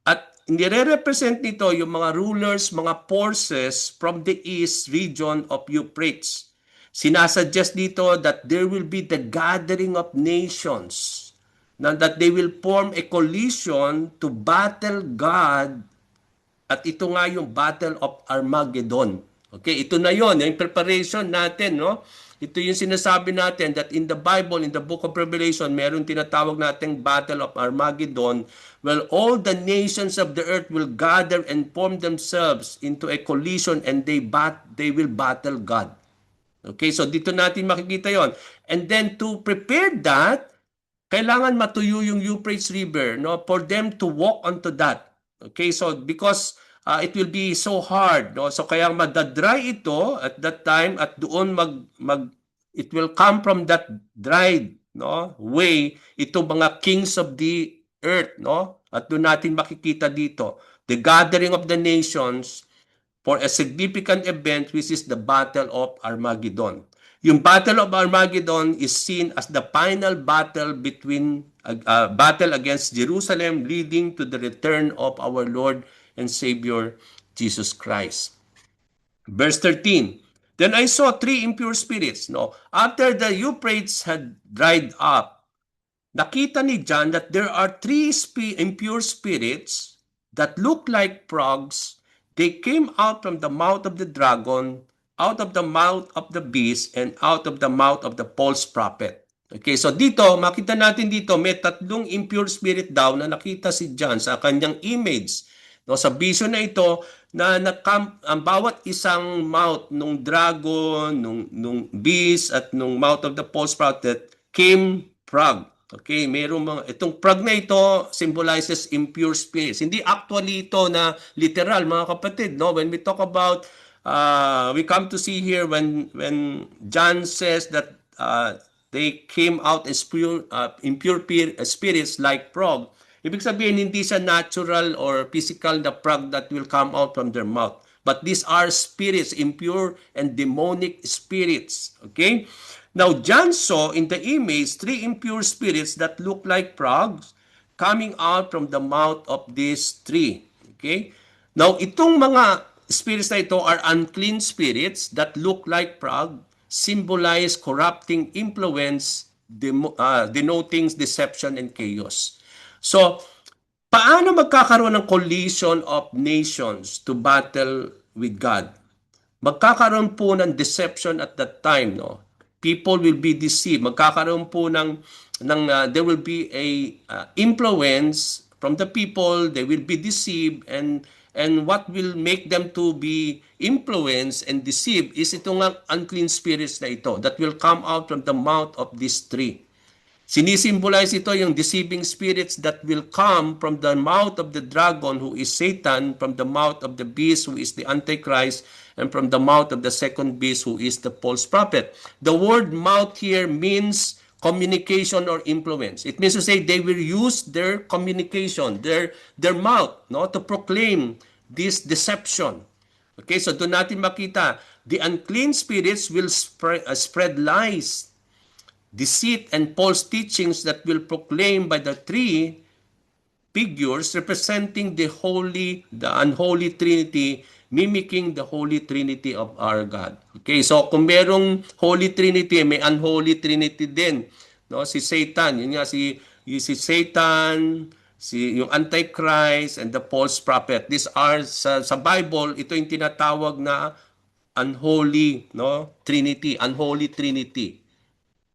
At nire-represent nito yung mga rulers, mga forces from the east region of Euphrates. Sinasuggest dito that there will be the gathering of nations, na that they will form a coalition to battle God, at ito nga yung Battle of Armageddon. Okay, ito na yon, yung preparation natin, no? Ito yung sinasabi natin that in the Bible, in the book of Revelation, meron tinatawag nating Battle of Armageddon. Well, all the nations of the earth will gather and form themselves into a coalition, and they will battle God. Okay, so dito natin makikita yon. And then to prepare that, kailangan matuyo yung Euphrates River, no, for them to walk onto that. Okay, so because it will be so hard, no, so kaya madadry ito at that time, at doon it will come from that dried, no, way, ito mga kings of the earth, no, at doon natin makikita dito the gathering of the nations for a significant event, which is the Battle of Armageddon. Yung Battle of Armageddon is seen as the final battle battle against Jerusalem, leading to the return of our Lord and Savior Jesus Christ. Verse 13. Then I saw three impure spirits. No, after the Euphrates had dried up, nakita ni John that there are three impure spirits that look like frogs. They came out from the mouth of the dragon, out of the mouth of the beast, and out of the mouth of the false prophet. Okay, so dito, makita natin dito, may tatlong impure spirit daw na nakita si John sa kanyang image. No, sa vision na ito, na ang bawat isang mouth nung dragon, nung beast, at nung mouth of the false prophet came frog. Okay, mayroong mga, itong frog na ito symbolizes impure spirits. Hindi actually ito na literal, mga kapatid, no? When we talk about, we come to see here when John says that they came out as impure spirits like frog, ibig sabihin hindi siya natural or physical na frog that will come out from their mouth. But these are spirits, impure and demonic spirits. Okay? Now, John saw in the image three impure spirits that look like frogs coming out from the mouth of these three. Okay? Now, itong mga spirits na ito are unclean spirits that look like frog, symbolize corrupting influence, denoting deception and chaos. So, paano magkakaroon ng coalition of nations to battle with God? Magkakaroon po ng deception at that time, no? People will be deceived. Magkakaroon po there will be a influence from the people. They will be deceived, and what will make them to be influenced and deceived is itong unclean spirits na ito that will come out from the mouth of these three. Sinisimbolize ito yung deceiving spirits that will come from the mouth of the dragon, who is Satan, from the mouth of the beast, who is the Antichrist, and from the mouth of the second beast, who is the false prophet. The word mouth here means communication or influence. It means to say they will use their communication, their mouth, no, to proclaim this deception. Okay, so doon natin makita, the unclean spirits will spread lies, deceit, and false teachings that will proclaim by the three figures representing the unholy Trinity, mimicking the Holy Trinity of our God. Okay, so kung merong Holy Trinity, may unholy Trinity din. No, si Satan, yun nga si Satan, yung Antichrist, and the false prophet. These are sa Bible, ito yung tinatawag na unholy, no, Trinity, unholy Trinity.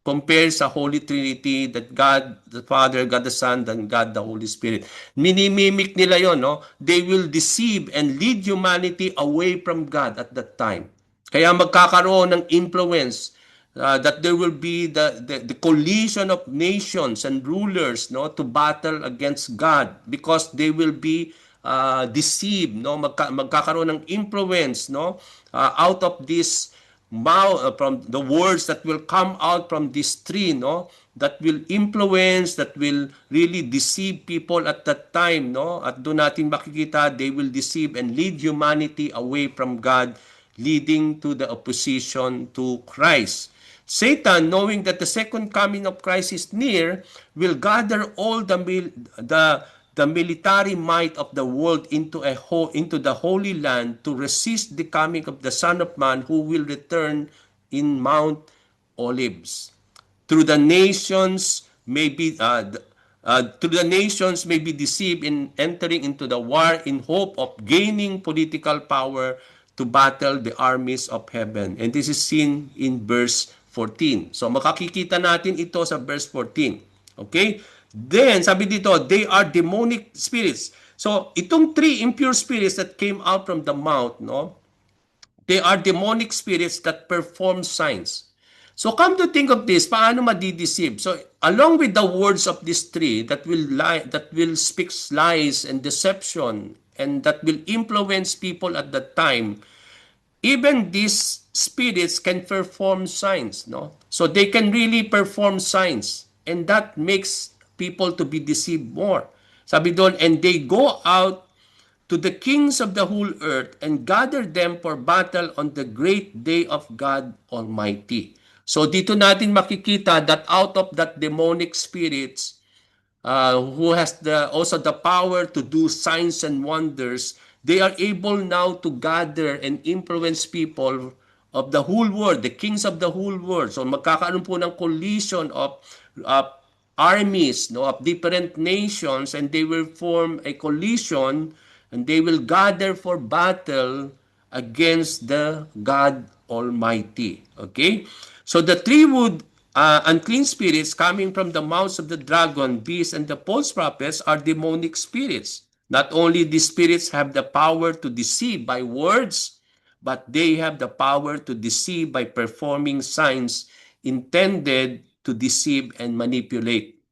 Compare sa Holy Trinity, that God the Father, God the Son, and God the Holy Spirit. Minimimic nila yon, no? They will deceive and lead humanity away from God at that time. Kaya magkakaroon ng influence, that there will be the coalition of nations and rulers, no, to battle against God, because they will be deceived, no? Magkakaroon ng influence, no, out of this from the words that will come out from this tree, no, that will influence, that will really deceive people at that time, no. At doon natin makikita, they will deceive and lead humanity away from God, leading to the opposition to Christ. Satan, knowing that the second coming of Christ is near, will gather all the military might of the world into the Holy Land to resist the coming of the Son of Man, who will return in Mount Olives. Through the nations may be through the nations may be deceived in entering into the war in hope of gaining political power to battle the armies of heaven. And this is seen in verse 14. So makakikita natin ito sa verse 14. Okay? Then, sabi dito, they are demonic spirits. So, itong three impure spirits that came out from the mouth, no? They are demonic spirits that perform signs. So come to think of this, paano madideceive? So along with the words of these three that will lie, that will speak lies and deception, and that will influence people at that time, even these spirits can perform signs, no? So they can really perform signs, and that makes people to be deceived more. Sabi doon, and they go out to the kings of the whole earth and gather them for battle on the great day of God Almighty. So dito natin makikita that out of that demonic spirits, who has also the power to do signs and wonders, they are able now to gather and influence people of the whole world, the kings of the whole world. So magkakaroon po ng collision of armies, no, of different nations, and they will form a coalition, and they will gather for battle against the God Almighty. Okay? So the three wood unclean spirits coming from the mouths of the dragon, beast, and the false prophets are demonic spirits. Not only these spirits have the power to deceive by words, but they have the power to deceive by performing signs intended to deceive and manipulate.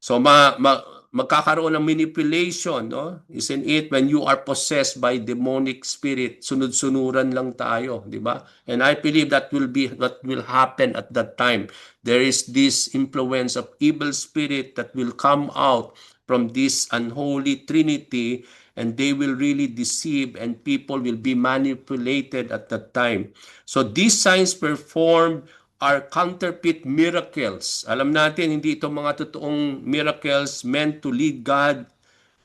So magkakaroon ng manipulation, no? Isn't it, when you are possessed by demonic spirit, sunod-sunuran lang tayo, di ba? And I believe that will be what will happen at that time. There is this influence of evil spirit that will come out from this unholy trinity, and they will really deceive, and people will be manipulated at that time. So these signs performed are counterfeit miracles. Alam natin, hindi ito mga totoong miracles meant to lead God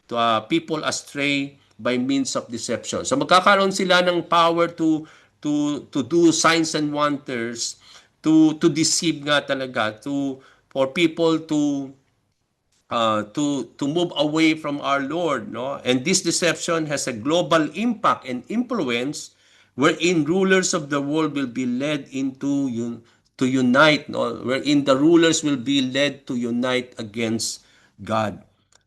to people astray by means of deception. So magkakaroon sila ng power to do signs and wonders, to deceive nga talaga, for people to move away from our Lord, no? And this deception has a global impact and influence, wherein rulers of the world will be led into to unite, no? Wherein the rulers will be led to unite against God.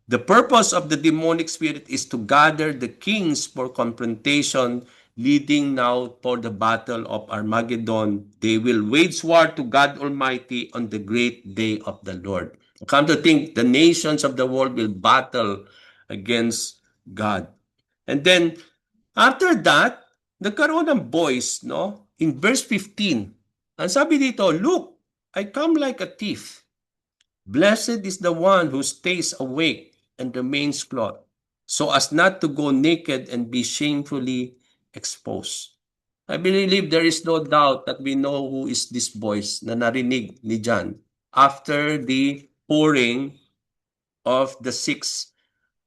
The purpose of the demonic spirit is to gather the kings for confrontation, leading now for the battle of Armageddon. They will wage war to God Almighty on the great day of the Lord. Come to think, the nations of the world will battle against God. And then, after that, nagkaroon ng voice, no? In verse 15, ang sabi dito, look, I come like a thief. Blessed is the one who stays awake and remains clothed, so as not to go naked and be shamefully exposed. I believe there is no doubt that we know who is this voice na narinig ni John after the pouring of the sixth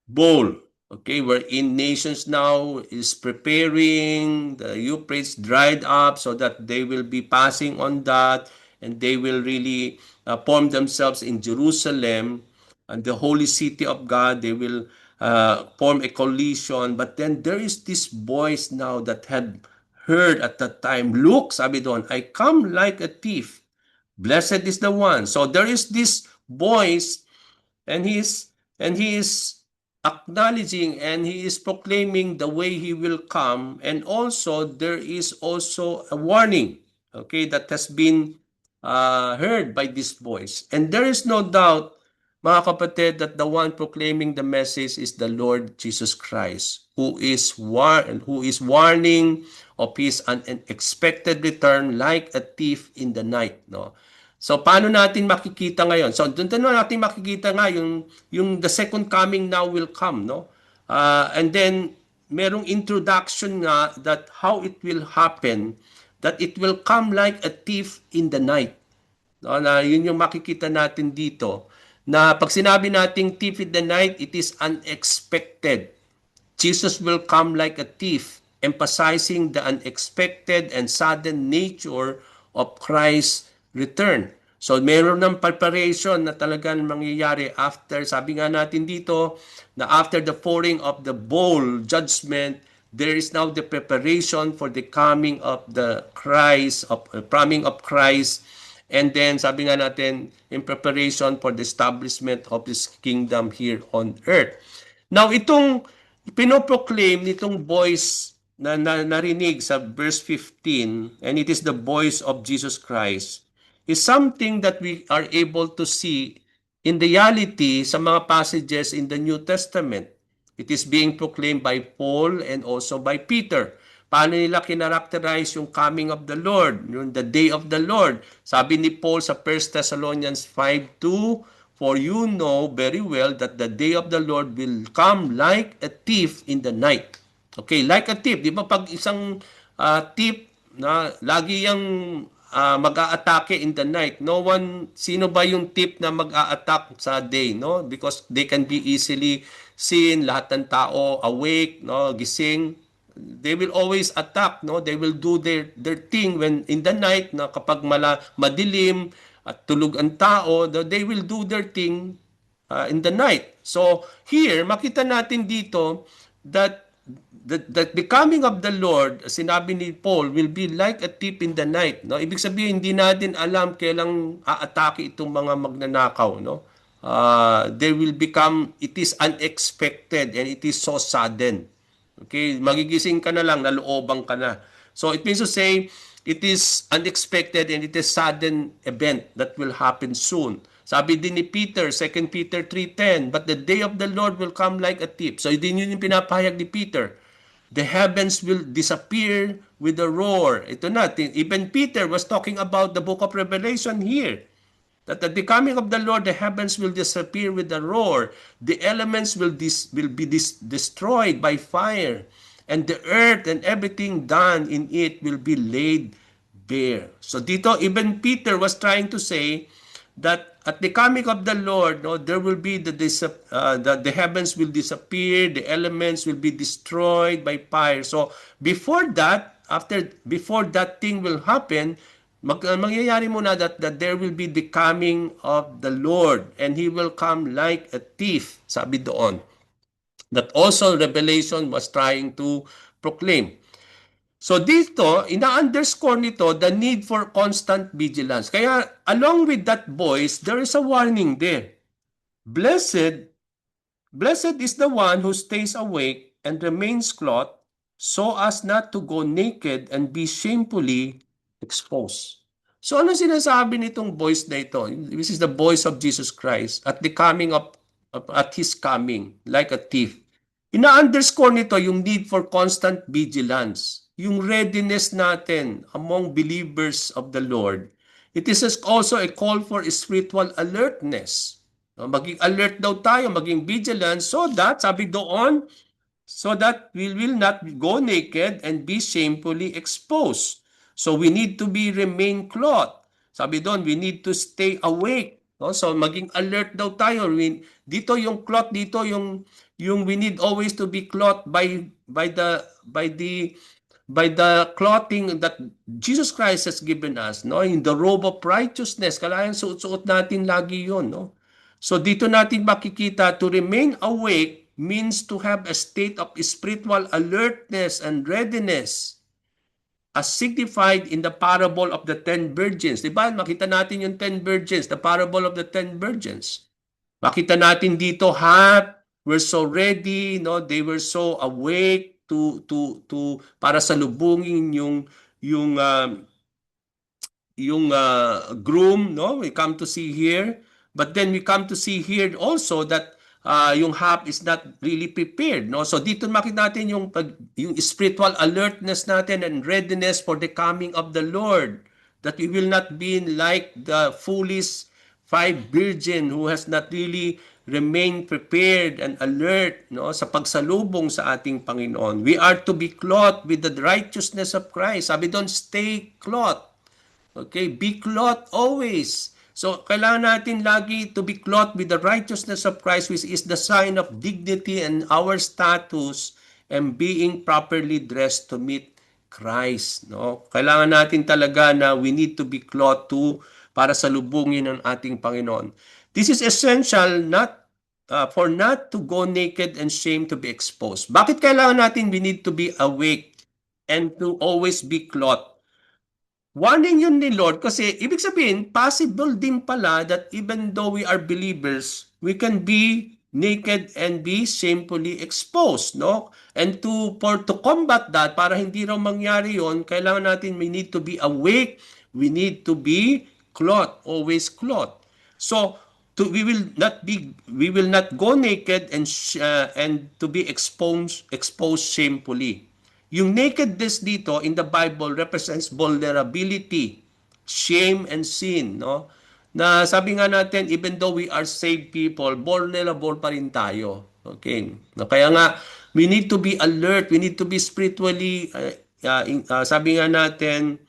bowl. Okay, wherein nations now is preparing, the Euphrates dried up so that they will be passing on that, and they will really form themselves in Jerusalem and the holy city of God. They will form a coalition. But then there is this voice now that had heard at that time, look, sabi doon, I come like a thief. Blessed is the one. So there is this voice, and he is acknowledging, and he is proclaiming the way he will come. And also there is also a warning, okay, that has been heard by this voice. And there is no doubt, mga kapatid, that the one proclaiming the message is the Lord Jesus Christ, who is warning of his unexpected return like a thief in the night, no? So paano natin makikita ngayon? So doon natin makikita nga yung the second coming now will come, no? And then merong introduction nga that how it will happen, that it will come like a thief in the night. No, na yun yung makikita natin dito. Na pag sinabi nating thief in the night, it is unexpected. Jesus will come like a thief, emphasizing the unexpected and sudden nature of Christ's return. So meron ng preparation na talagang mangyayari after, sabi nga natin dito, na after the pouring of the bowl judgment, there is now the preparation for the coming of the Christ, of coming of Christ. And then sabi nga natin, in preparation for the establishment of His kingdom here on earth. Now itong pinoproclaim nitong voice na narinig sa verse 15, and it is the voice of Jesus Christ, is something that we are able to see in reality sa mga passages in the New Testament. It is being proclaimed by Paul and also by Peter. Paano nila kinarakterize yung coming of the Lord, yung the day of the Lord? Sabi ni Paul sa 1 Thessalonians 5:2, for you know very well that the day of the Lord will come like a thief in the night. Okay, like a thief. Di ba pag isang thief na lagi yung mag-a-atake in the night. No one, sino ba yung thief na mag-a-attack sa day, no? Because they can be easily seen, lahat ng tao awake, no, gising. They will always attack, no? They will do their thing when in the night, na kapag madilim, at tulog ang tao, they will do their thing in the night. So here, makita natin dito that the coming of the Lord, sinabi ni Paul, will be like a thief in the night. No? Ibig sabihin, hindi natin alam kailang aatake itong mga magnanakaw. No? They will become, it is unexpected and it is so sudden. Okay, magigising ka na lang, nalooban ka na. So it means to say, it is unexpected and it is sudden event that will happen soon. Sabi din ni Peter, 2 Peter 3:10, but the day of the Lord will come like a thief. So din yun yung pinapahayag ni Peter. The heavens will disappear with a roar. Ito na, even Peter was talking about the book of Revelation here. That at the coming of the Lord, the heavens will disappear with a roar. The elements will be destroyed by fire. And the earth and everything done in it will be laid bare. So dito, even Peter was trying to say that at the coming of the Lord, no, there will be the heavens will disappear, the elements will be destroyed by fire. So before that thing will happen, mangyayari muna that there will be the coming of the Lord, and He will come like a thief, sabi doon. That also Revelation was trying to proclaim. So dito, ina-underscore nito the need for constant vigilance. Kaya along with that voice, there is a warning there. Blessed is the one who stays awake and remains clothed, so as not to go naked and be shamefully exposed. So ano sinasabi nitong voice na ito? This is the voice of Jesus Christ at the coming at His coming, like a thief. Ina-underscore nito yung need for constant vigilance, yung readiness natin among believers of the Lord. It is also a call for spiritual alertness. Maging alert daw tayo, maging vigilant, so that, sabi doon, so that we will not go naked and be shamefully exposed. So we need to remain clothed. Sabi doon, we need to stay awake. No? So maging alert daw tayo. Dito yung cloth, dito yung we need always to be clothed by the clothing that Jesus Christ has given us, no? In the robe of righteousness, kailangan suot-suot natin lagi 'yon, no? So dito natin makikita to remain awake means to have a state of spiritual alertness and readiness, as signified in the parable of the 10 virgins. Diba? Makita natin yung 10 virgins, the parable of the 10 virgins. Makita natin dito, were so ready, no? They were so awake to para salubungin yung groom, no? We come to see here, but then we come to see here also that yung hap is not really prepared, no? So dito makita natin yung spiritual alertness natin and readiness for the coming of the Lord, that we will not be like the foolish 5 virgin who has not really remain prepared and alert, no, sa pagsalubong sa ating Panginoon. We are to be clothed with the righteousness of Christ. Sabi doon, stay clothed. Okay, be clothed always. So, kailangan natin lagi to be clothed with the righteousness of Christ, which is the sign of dignity and our status, and being properly dressed to meet Christ. No? Kailangan natin talaga na we need to be clothed too para salubungin ang ating Panginoon. This is essential for not to go naked and shame to be exposed. Bakit kailangan natin we need to be awake and to always be clothed? Warning yun ni Lord kasi ibig sabihin, possible din pala that even though we are believers, we can be naked and be shamefully exposed, no? And to combat that, para hindi raw mangyari yon, kailangan natin, we need to be awake, we need to be clothed, always clothed. So, we will not go naked and to be exposed shamefully. Yung nakedness dito in the Bible represents vulnerability, shame, and sin. No? Na sabi nga natin, even though we are saved people, vulnerable pa rin tayo. Okay? No, kaya nga, we need to be alert, we need to be spiritually, sabi nga natin,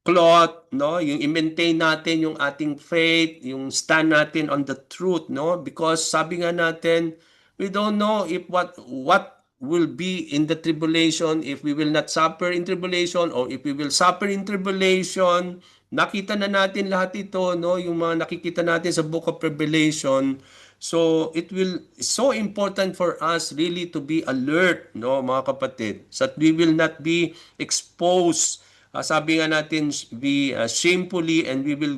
cloth, no? Yung i-maintain natin yung ating faith, yung stand natin on the truth, no? Because sabi nga natin, we don't know if what will be in the tribulation, if we will not suffer in tribulation or if we will suffer in tribulation. Nakita na natin lahat ito, no? Yung mga nakikita natin sa Book of Revelation. So it's so important for us really to be alert, no, mga kapatid, so that we will not be exposed. Sabi nga natin, be shamefully, and we will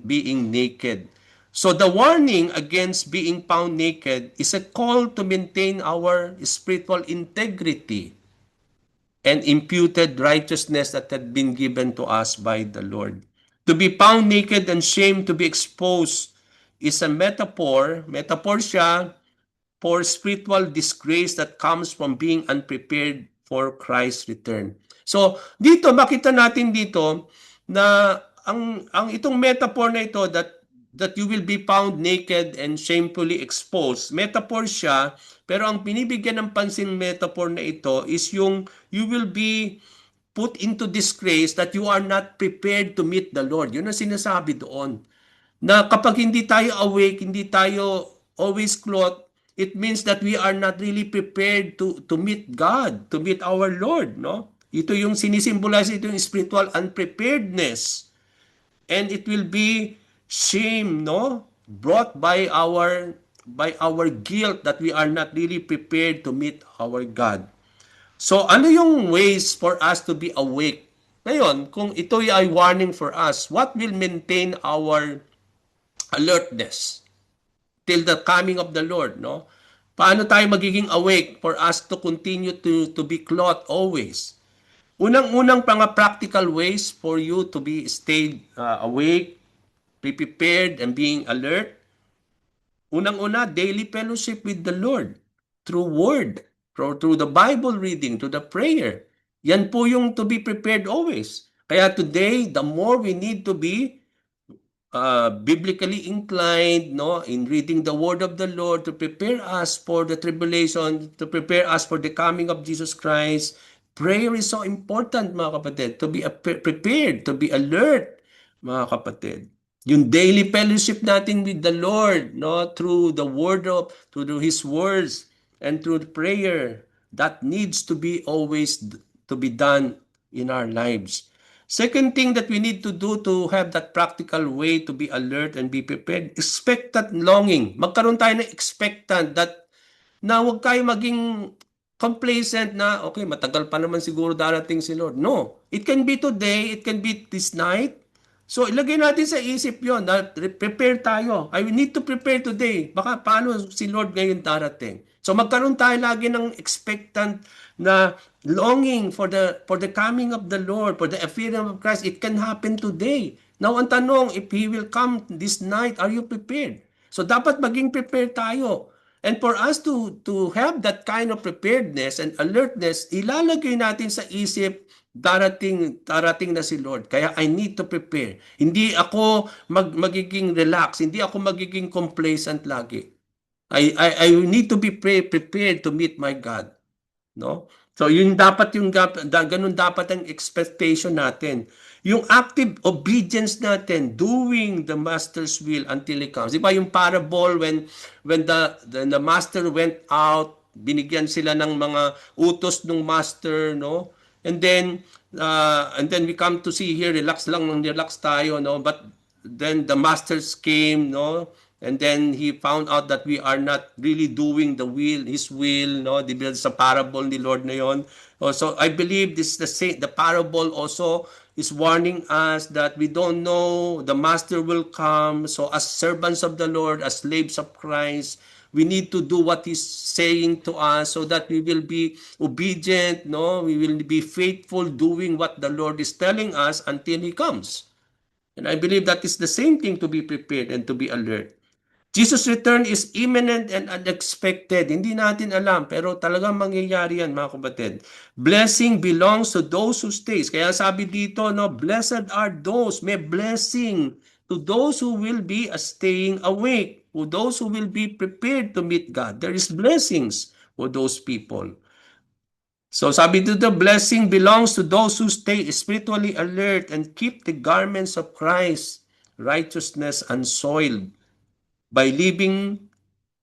being naked. So the warning against being found naked is a call to maintain our spiritual integrity and imputed righteousness that had been given to us by the Lord. To be found naked and shamed to be exposed is a metaphor siya for spiritual disgrace that comes from being unprepared for Christ's return. So, dito, makita natin dito na ang itong metaphor na ito that you will be found naked and shamefully exposed. Metaphor siya, pero ang binibigyan ng pansin metaphor na ito is yung you will be put into disgrace that you are not prepared to meet the Lord. Yun ang sinasabi doon. Na kapag hindi tayo awake, hindi tayo always clothed, it means that we are not really prepared to meet God, to meet our Lord, no? Ito yung sinisimbolize, ito yung spiritual unpreparedness. And it will be shame, no? Brought by our guilt that we are not really prepared to meet our God. So, ano yung ways for us to be awake? Ngayon, kung ito ay warning for us, what will maintain our alertness till the coming of the Lord, no? Paano tayo magiging awake for us to continue to be clothed always? Unang-unang mga practical ways for you to stay awake, be prepared, and being alert. Unang-una, daily fellowship with the Lord through word, through the Bible reading, through the prayer. Yan po yung to be prepared always. Kaya today, the more we need to be biblically inclined, no, in reading the word of the Lord to prepare us for the tribulation, to prepare us for the coming of Jesus Christ. Prayer is so important, mga kapatid, to be prepared, to be alert, mga kapatid. Yung daily fellowship natin with the Lord, no, through the through His words and through prayer, that needs to be always to be done in our lives. Second thing that we need to do to have that practical way to be alert and be prepared, expectant longing. Magkaroon tayo ng expectant na huwag tayo maging complacent na, okay, matagal pa naman siguro darating si Lord. No. It can be today, it can be this night. So, ilagay natin sa isip yon na prepare tayo. I need to prepare today. Baka paano si Lord ngayon darating. So, magkaroon tayo lagi ng expectant na longing for the coming of the Lord, for the appearing of Christ. It can happen today. Now, ang tanong, if He will come this night, are you prepared? So, dapat maging prepared tayo. And for us to have that kind of preparedness and alertness, ilalagay natin sa isip darating na si Lord. Kaya I need to prepare. Hindi ako magiging relax, hindi ako magiging complacent lagi. I need to be prepared to meet my God. No? So yun dapat ganun dapat ang expectation natin. Yung active obedience natin, doing the master's will until he comes. Di ba yung parable when the master went out, binigyan sila ng mga utos ng master, no? And then we come to see here, relax tayo, no? But then the masters came, no? And then he found out that we are not really doing his will, no? Di ba sa parable ni Lord na yon? So I believe this the parable also is warning us that we don't know the master will come. So as servants of the Lord, as slaves of Christ, we need to do what he's saying to us so that we will be obedient, no? We will be faithful doing what the Lord is telling us until he comes. And I believe that is the same thing, to be prepared and to be alert. Jesus' return is imminent and unexpected. Hindi natin alam, pero talagang mangyayari yan, mga kapatid. Blessing belongs to those who stays. Kaya sabi dito, no, blessed are those, may blessing to those who will be staying awake, to those who will be prepared to meet God. There is blessings for those people. So sabi dito, blessing belongs to those who stay spiritually alert and keep the garments of Christ, righteousness unsoiled. By living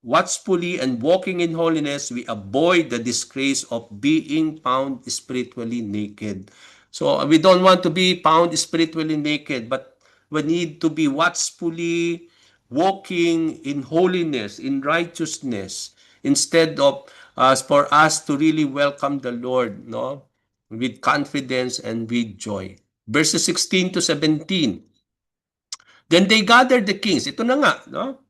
watchfully and walking in holiness, we avoid the disgrace of being found spiritually naked. So we don't want to be found spiritually naked, but we need to be watchfully walking in holiness, in righteousness, instead of for us to really welcome the Lord, no, with confidence and with joy. Verses 16 to 17. Then they gathered the kings. Ito na nga, no?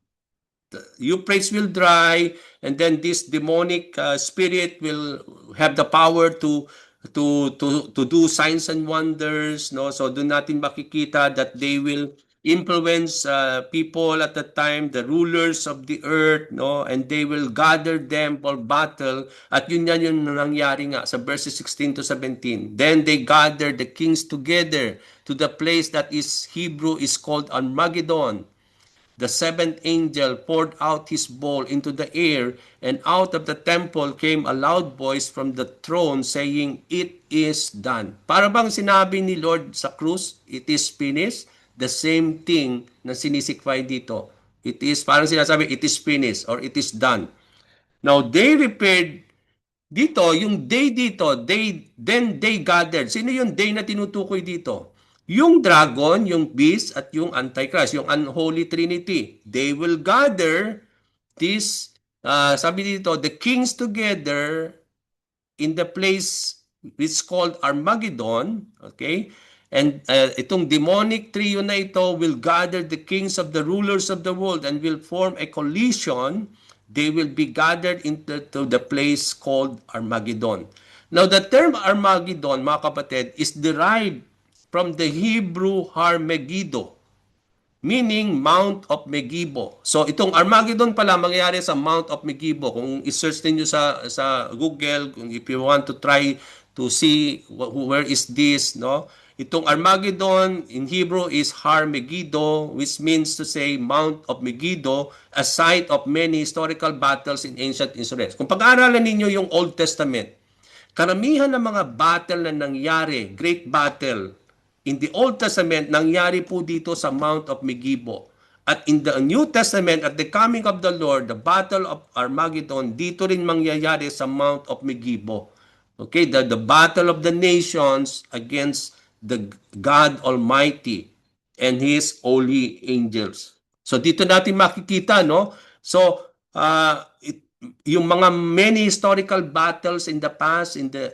Euphrates will dry, and then this demonic spirit will have the power to do signs and wonders, no? So doon natin makikita that they will influence people at the time, the rulers of the earth, no? And they will gather them for battle. At yun yan yung nangyari nga sa verses 16 to 17. Then they gathered the kings together to the place that is Hebrew is called Armageddon. The seventh angel poured out his bowl into the air, and out of the temple came a loud voice from the throne saying, "It is done." Para bang sinabi ni Lord sa krus, "It is finished"? The same thing na sinisikfay dito. It is, parang sinasabi, "It is finished" or "It is done." Now, they repaired dito, yung day dito, then they gathered. Sino yung day na tinutukoy dito? Yung dragon, yung beast, at yung antichrist, yung unholy trinity. They will gather this, sabi dito, the kings together in the place which called Armageddon, okay? And itong demonic trio na ito will gather the kings of the rulers of the world and will form a coalition. They will be gathered into the place called Armageddon. Now, the term Armageddon, mga kapatid, is derived from the Hebrew Har-Megiddo, meaning Mount of Megiddo. So itong Armageddon pala mangyayari sa Mount of Megiddo. Kung i-search niyo sa Google, if you want to try to see where is this, no? Itong Armageddon in Hebrew is Har Megiddo, which means to say Mount of Megiddo, a site of many historical battles in ancient Israel. Kung pag-aaralan ninyo yung Old Testament, karamihan ng mga battle na nangyari, great battle, in the Old Testament, nangyari po dito sa Mount of Megiddo. At in the New Testament, at the coming of the Lord, the Battle of Armageddon, dito rin mangyayari sa Mount of Megiddo. Okay, the battle of the nations against the God Almighty and His holy angels. So dito natin makikita, no? So, yung mga many historical battles in the past, in the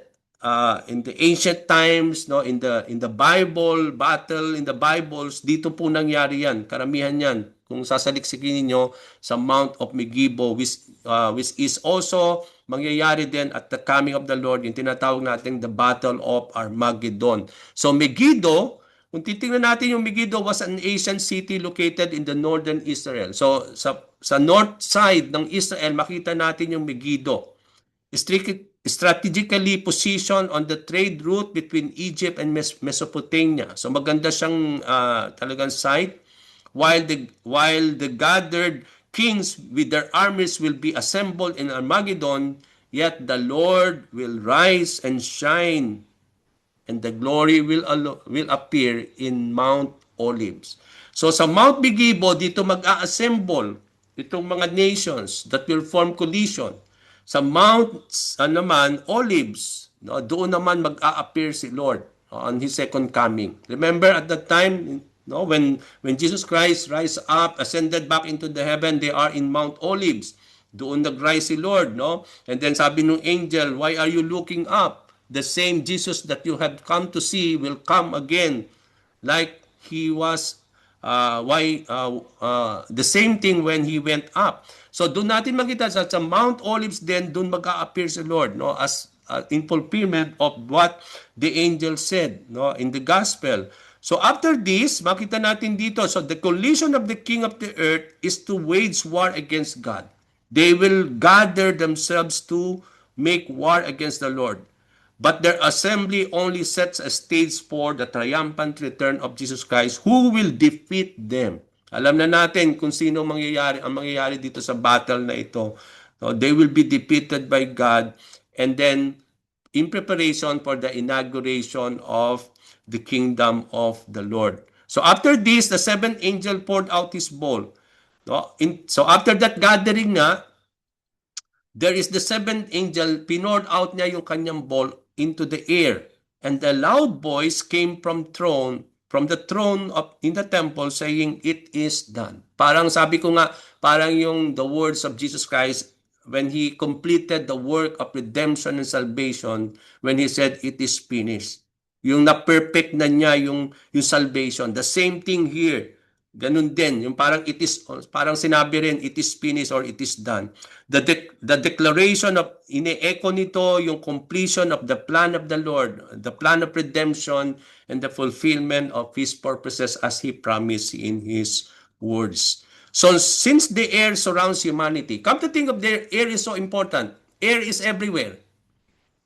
ancient times, no, in the Bible, battle in the Bibles, dito po nangyari yan. Karamihan yan. Kung sasaliksikin niyo sa Mount of Megiddo, which is also mangyayari din at the coming of the Lord, yung tinatawag natin the Battle of Armageddon. So Megiddo, kung titingnan natin yung Megiddo was an ancient city located in the northern Israel. So sa north side ng Israel, makita natin yung Megiddo. strategically positioned on the trade route between Egypt and Mesopotamia. So maganda siyang talagang site. While the gathered kings with their armies will be assembled in Armageddon, yet the Lord will rise and shine, and the glory will appear in Mount Olives. So sa Mount Bigibo, dito mag-a-assemble itong mga nations that will form coalition. Sa Mount naman, Olives, no, doon naman mag-a-appear si Lord on His second coming. Remember at that time, no, when Jesus Christ rise up, ascended back into the heaven, they are in Mount Olives. Doon nag-rise si Lord, no? And then sabi ng angel, why are you looking up? The same Jesus that you have come to see will come again, like He was the same thing when He went up. So doon natin makita sa Mount Olives then doon mag-a-appear si Lord, no, as in fulfillment of what the angel said, no, in the gospel. So after this, makita natin dito, so the coalition of the king of the earth is to wage war against God. They will gather themselves to make war against the Lord. But their assembly only sets a stage for the triumphant return of Jesus Christ, who will defeat them. Alam na natin kung sino ang mangyayari dito sa battle na ito. No, they will be defeated by God, and then in preparation for the inauguration of the kingdom of the Lord. So after this, the seventh angel poured out his bowl. No? So after that gathering nga, there is the seventh angel, pinored out niya yung kanyang bowl into the air. And the loud voice came from the throne of in the temple saying, it is done. Parang sabi ko nga, parang yung the words of Jesus Christ when He completed the work of redemption and salvation, when He said, it is finished. Yung na-perfect na niya yung salvation. The same thing here. Ganun din, yung parang sinabi rin, it is finished or it is done. The declaration of, ine-echo nito yung completion of the plan of the Lord, the plan of redemption, and the fulfillment of His purposes as He promised in His words. So since the air surrounds humanity, come to think of the air is so important. Air is everywhere.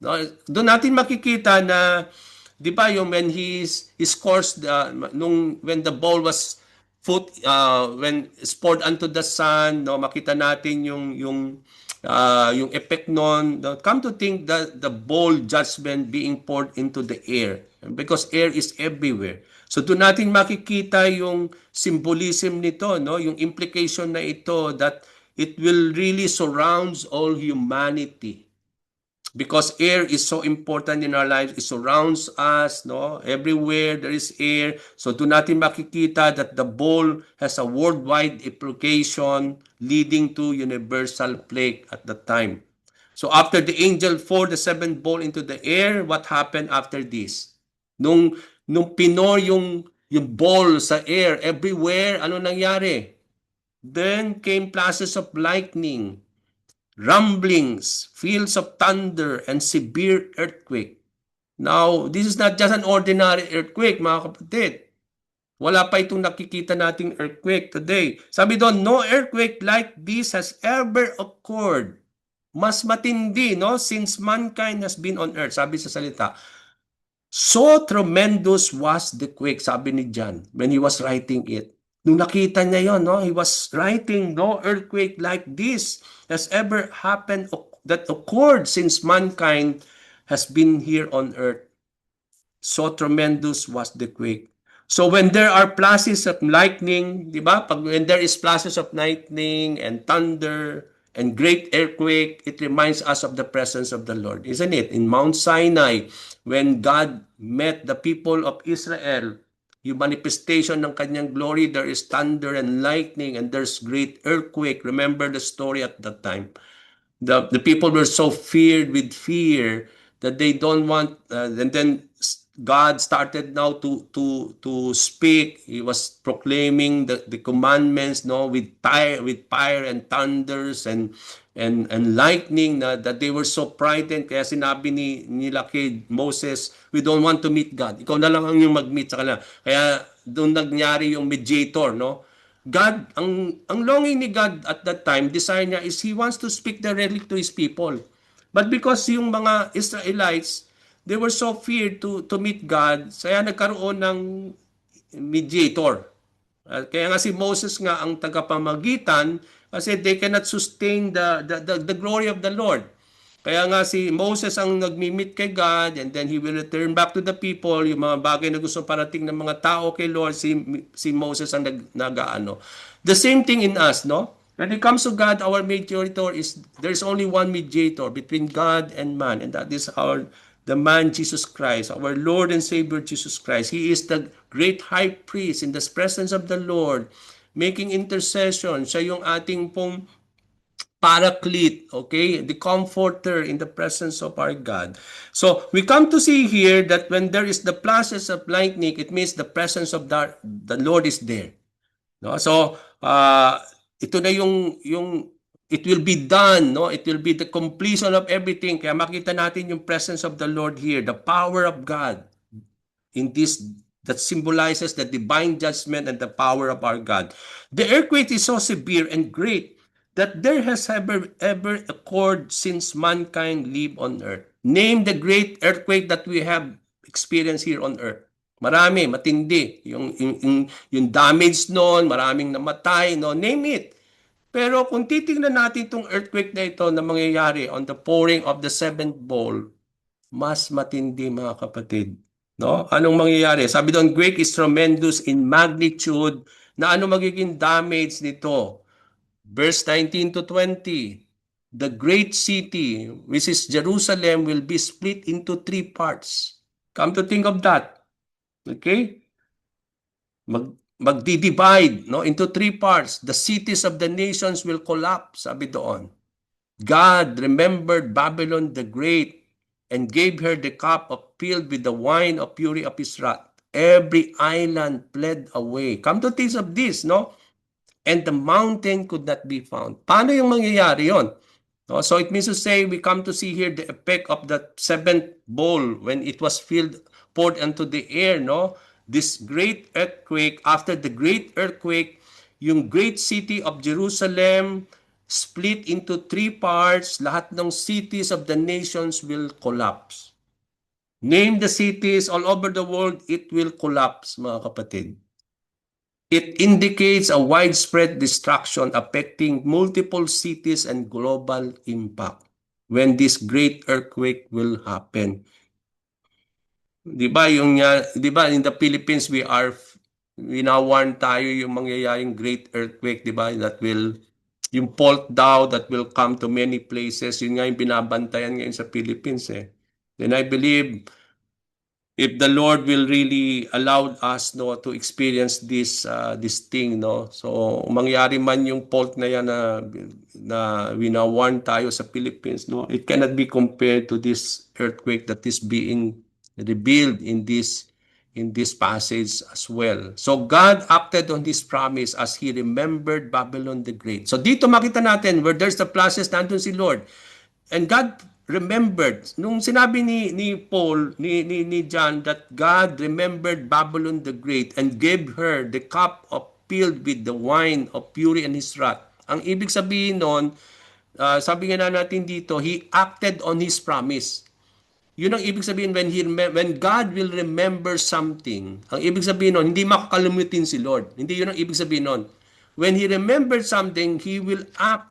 No, doon natin makikita na, di ba, yung when he scores when the ball was when poured onto the sun, no, makita natin yung effect noon. Come to think that the ball judgment being poured into the air, because air is everywhere. So doon natin makikita yung symbolism nito, no, yung implication na ito that it will really surrounds all humanity. Because air is so important in our lives, it surrounds us, no? Everywhere there is air. So doon natin makikita that the bowl has a worldwide application leading to universal plague at that time. So after the angel poured the seventh bowl into the air, what happened after this? Nung pinor yung bowl sa air everywhere, ano nangyari? Then came flashes of lightning, rumblings, peals of thunder, and severe earthquake. Now, this is not just an ordinary earthquake, mga kapatid. Wala pa itong nakikita nating earthquake today. Sabi doon, no earthquake like this has ever occurred. Mas matindi, no? Since mankind has been on earth, sabi sa salita. So tremendous was the quake, sabi ni John when he was writing it. Nung nakita niya yon, no, he was writing, no earthquake like this has ever happened that occurred since mankind has been here on earth. So tremendous was the quake. So when there are flashes of lightning, di ba? When there is flashes of lightning and thunder and great earthquake, it reminds us of the presence of the Lord, isn't it? In Mount Sinai, when God met the people of Israel, yung manifestation ng kanyang glory, there is thunder and lightning and there's great earthquake. Remember the story at that time. The people were so feared with fear that they don't want, and then God started now to speak. He was proclaiming the commandments, no, with fire and thunders and lightning, that they were so frightened. Kaya sinabi nila kay Moses, we don't want to meet God. Ikaw na lang ang yung mag-meet sa kanila. Kaya doon nangyari yung mediator, no? God, ang longing ni God at that time, desire niya is He wants to speak directly to His people. But because yung mga Israelites, they were so feared to meet God, kaya nagkaroon ng mediator. Kaya nga si Moses nga ang tagapamagitan kasi they cannot sustain the glory of the Lord. Kaya nga si Moses ang nagmi-meet kay God and then he will return back to the people. Yung mga bagay na gusto parating ng mga tao kay Lord, si Moses ang nag-ano. The same thing in us, no? When it comes to God, our mediator is, there's only one mediator between God and man, and that is the man Jesus Christ, our Lord and Savior Jesus Christ. He is the great high priest in the presence of the Lord, making intercession. Siya yung ating pong paraclete, okay? The comforter in the presence of our God. So, we come to see here that when there is the flashes of lightning, it means the presence of the Lord is there. No? So, ito na yung it will be done, no? It will be the completion of everything. Kaya makita natin yung presence of the Lord here, the power of God in this that symbolizes the divine judgment and the power of our God. The earthquake is so severe and great that there has ever occurred since mankind lived on earth. Name the great earthquake that we have experienced here on earth. Marami, matindi. Yung damage noon, maraming namatay, no? Name it. Pero kung titingnan natin itong earthquake na ito na mangyayari on the pouring of the seventh bowl, mas matindi mga kapatid. No? Anong mangyayari? Sabi doon, great is tremendous in magnitude na ano magiging damage nito. Verse 19 to 20, the great city, which is Jerusalem, will be split into three parts. Come to think of that. Okay? Magdi-divide no, into three parts. The cities of the nations will collapse, sabi doon. God remembered Babylon the Great and gave her the cup filled with the wine of fury of his wrath. Every island fled away. Come to think of this, no? And the mountain could not be found. Paano yung mangyayari yon? No? So it means to say, we come to see here the effect of the seventh bowl when it was poured into the air, no? This great earthquake, after the great earthquake, yung great city of Jerusalem split into three parts. Lahat ng cities of the nations will collapse. Name the cities all over the world, it will collapse, mga kapatid. It indicates a widespread destruction affecting multiple cities and global impact when this great earthquake will happen. 'Di ba in the Philippines we now warn tayo yung mangyayaring great earthquake, 'di ba? That will yung fault daw that will come to many places. Yun nga yung binabantayan ngayon sa Philippines eh. And I believe if the Lord will really allow us no to experience this thing no, so mangyari man yung fault na yan na winawarn tayo sa Philippines no, it cannot be compared to this earthquake that is being revealed in this passage as well. So God acted on this promise as He remembered Babylon the Great. So dito makita natin where there's the places, nandun si Lord. And God remembered, nung sinabi ni Paul, ni John, that God remembered Babylon the Great and gave her the cup filled with the wine of fury and his wrath. Ang ibig sabihin nun, sabi nga natin dito, He acted on His promise. Yun ang ibig sabihin when God will remember something, ang ibig sabihin nun, hindi makakalimutin si Lord. Hindi yun ang ibig sabihin nun. When He remembered something, He will act.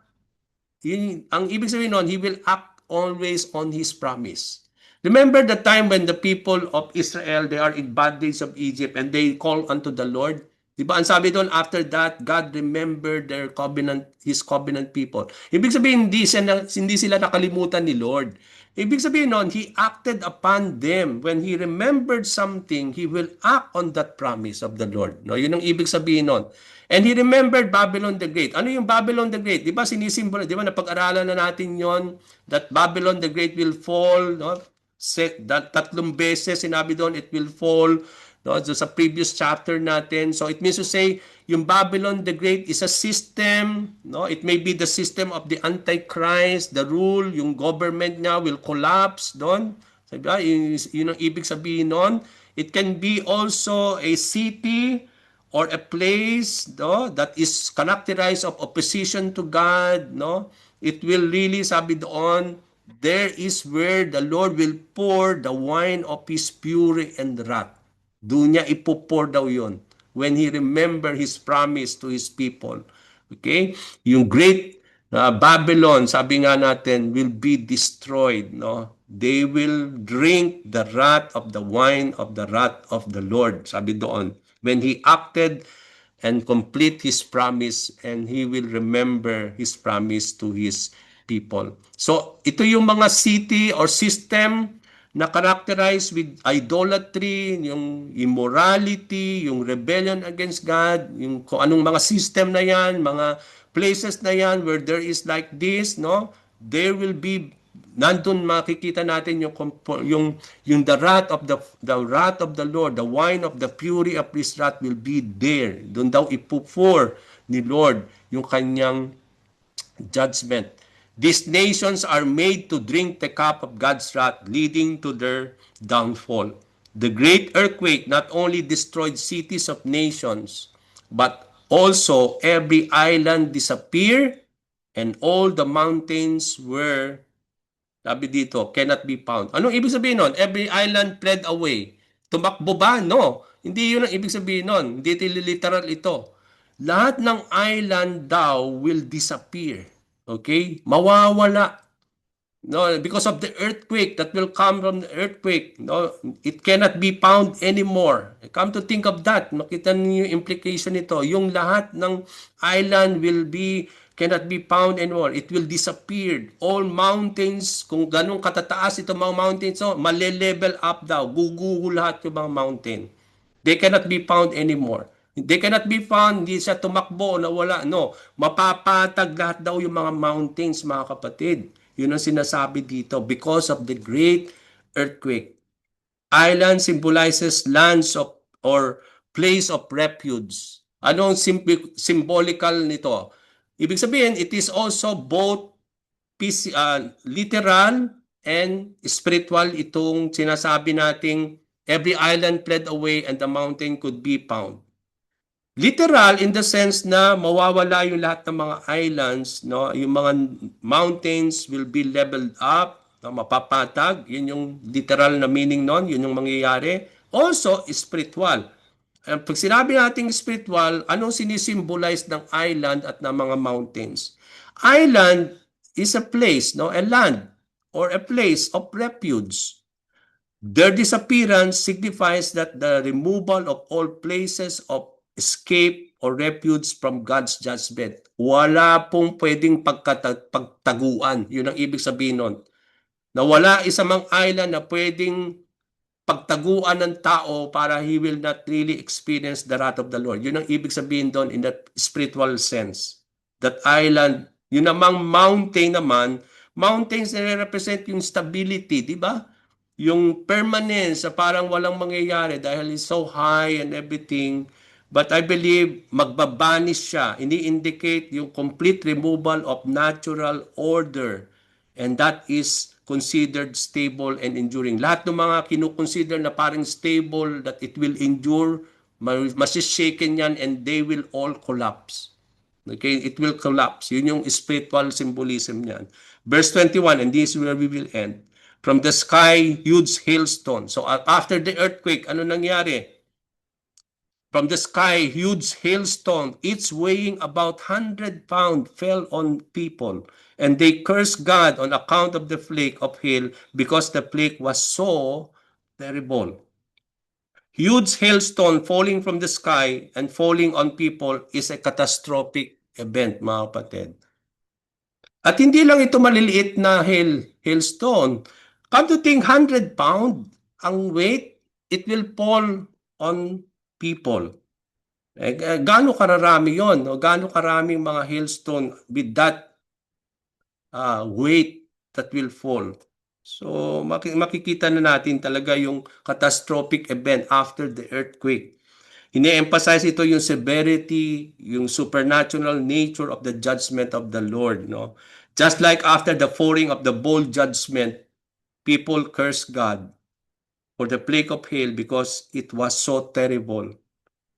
Ang ibig sabihin nun, He will act always on His promise. Remember the time when the people of Israel, they are in bondage of Egypt and they call unto the Lord? Diba? Ang sabi doon, after that, God remembered their covenant, His covenant people. Ibig sabihin, hindi sila nakalimutan ni Lord. Ibig sabihin nun, He acted upon them. When He remembered something, He will act on that promise of the Lord. No? Yun ang ibig sabihin nun. And He remembered Babylon the Great. Ano yung Babylon the Great? Di ba sinisimbolo, di ba napag-aralan na natin yon that Babylon the Great will fall, no? Tatlong beses sinabi doon, it will fall, no? So, sa previous chapter natin. So it means to say, yung Babylon the Great is a system, no? It may be the system of the Antichrist, the rule, yung government niya will collapse doon. Diba? Yun ang ibig sabihin noon. It can be also a city or a place no, that is characterized of opposition to God. No? It will really, sabi doon, there is where the Lord will pour the wine of His fury and wrath. Doon niya ipopour daw yon when He remember His promise to His people. Okay? Yung great Babylon, sabi nga natin, will be destroyed. No? They will drink the wrath of the wine of the wrath of the Lord. Sabi doon. When He acted and complete His promise, and He will remember His promise to His people. So, ito yung mga city or system na characterized with idolatry, yung immorality, yung rebellion against God, yung kung anong mga system na yan, mga places na yan where there is like this, no? There will be nandun makikita natin yung the wrath of the Lord, the wine of the fury of His wrath will be there. Doon daw ipupour ni Lord yung kanyang judgment. These nations are made to drink the cup of God's wrath, leading to their downfall. The great earthquake not only destroyed cities of nations, but also every island disappeared and all the mountains were, sabi dito, cannot be found. Anong ibig sabihin nun? Every island fled away. Tumakbo ba? No. Hindi yun ang ibig sabihin nun. Hindi literal ito. Lahat ng island daw will disappear. Okay? Mawawala. No, because of the earthquake that will come from the earthquake. No, it cannot be found anymore. Come to think of that, makita niyo yung implication nito. Yung lahat ng island cannot be found anymore. It will disappear. All mountains, kung ganun katataas itong mga mountains, so male-level up daw. Guguho lahat yung mga mountain. They cannot be found anymore. They cannot be found, hindi siya tumakbo, nawala. No, mapapatag lahat daw yung mga mountains, mga kapatid. Yun ang sinasabi dito because of the great earthquake. Island symbolizes lands of or place of refuge. Anong symbolical nito? Ibig sabihin, it is also both literal and spiritual itong sinasabi nating every island fled away and the mountain could be found. Literal in the sense na mawawala yung lahat ng mga islands, no? Yung mga mountains will be leveled up, no? Mapapatag. Yun yung literal na meaning nun, yun yung mangyayari. Also, spiritual. Pag sinabi nating spiritual, anong sinisimbolize ng island at ng mga mountains? Island is a place, no? A land or a place of refuge. Their disappearance signifies that the removal of all places of escape or refuge from God's judgment. Wala pong pwedeng pagtaguan. Yun ang ibig sabihin nun. Na wala isa mang island na pwedeng pagtaguan ng tao para he will not really experience the wrath of the Lord. Yun ang ibig sabihin doon in that spiritual sense. That island, yun namang mountain naman, mountains na represent yung stability, di ba? Yung permanence, parang walang mangyayari dahil it's so high and everything. But I believe magbabanish siya. Ini-indicate yung complete removal of natural order. And that is considered stable and enduring. Lahat ng mga kinukonsider na parang stable, that it will endure, masishaken yan and they will all collapse. Okay, it will collapse. Yun yung spiritual symbolism niyan. Verse 21, and this is where we will end. From the sky, huge hailstone. So after the earthquake, ano nangyari? From the sky, huge hailstone, each weighing about 100 pounds, fell on people. And they cursed God on account of the flake of hail because the flake was so terrible. Huge hailstone falling from the sky and falling on people is a catastrophic event, mga kapatid. At hindi lang ito maliliit na hailstone. Come to think, 100 pound ang weight, it will fall on people. Gaano kararami yon? O gaano karaming mga hailstone with that weight that will fall? So makikita na natin talaga yung catastrophic event after the earthquake. Ine-emphasize ito yung severity, yung supernatural nature of the judgment of the Lord. No? Just like after the pouring of the bowl judgment, people cursed God for the plague of hail because it was so terrible.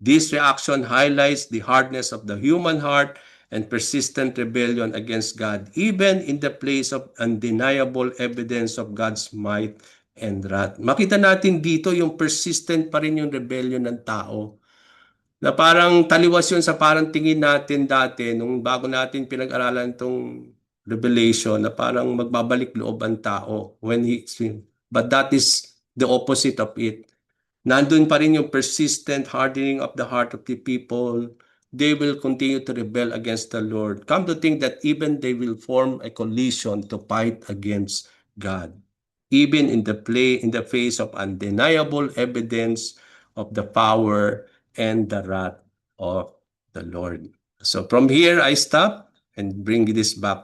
This reaction highlights the hardness of the human heart and persistent rebellion against God, even in the place of undeniable evidence of God's might and wrath. Makita natin dito yung persistent pa rin yung rebellion ng tao. Na parang taliwas yun sa parang tingin natin dati nung bago natin pinag-aralan tong Revelation na parang magbabalik loob ang tao when he but that is the opposite of it. Nandun pa rin yung persistent hardening of the heart of the people. They will continue to rebel against the Lord. Come to think that even they will form a coalition to fight against God. Even in the face of undeniable evidence of the power and the wrath of the Lord. So from here I stop and bring this back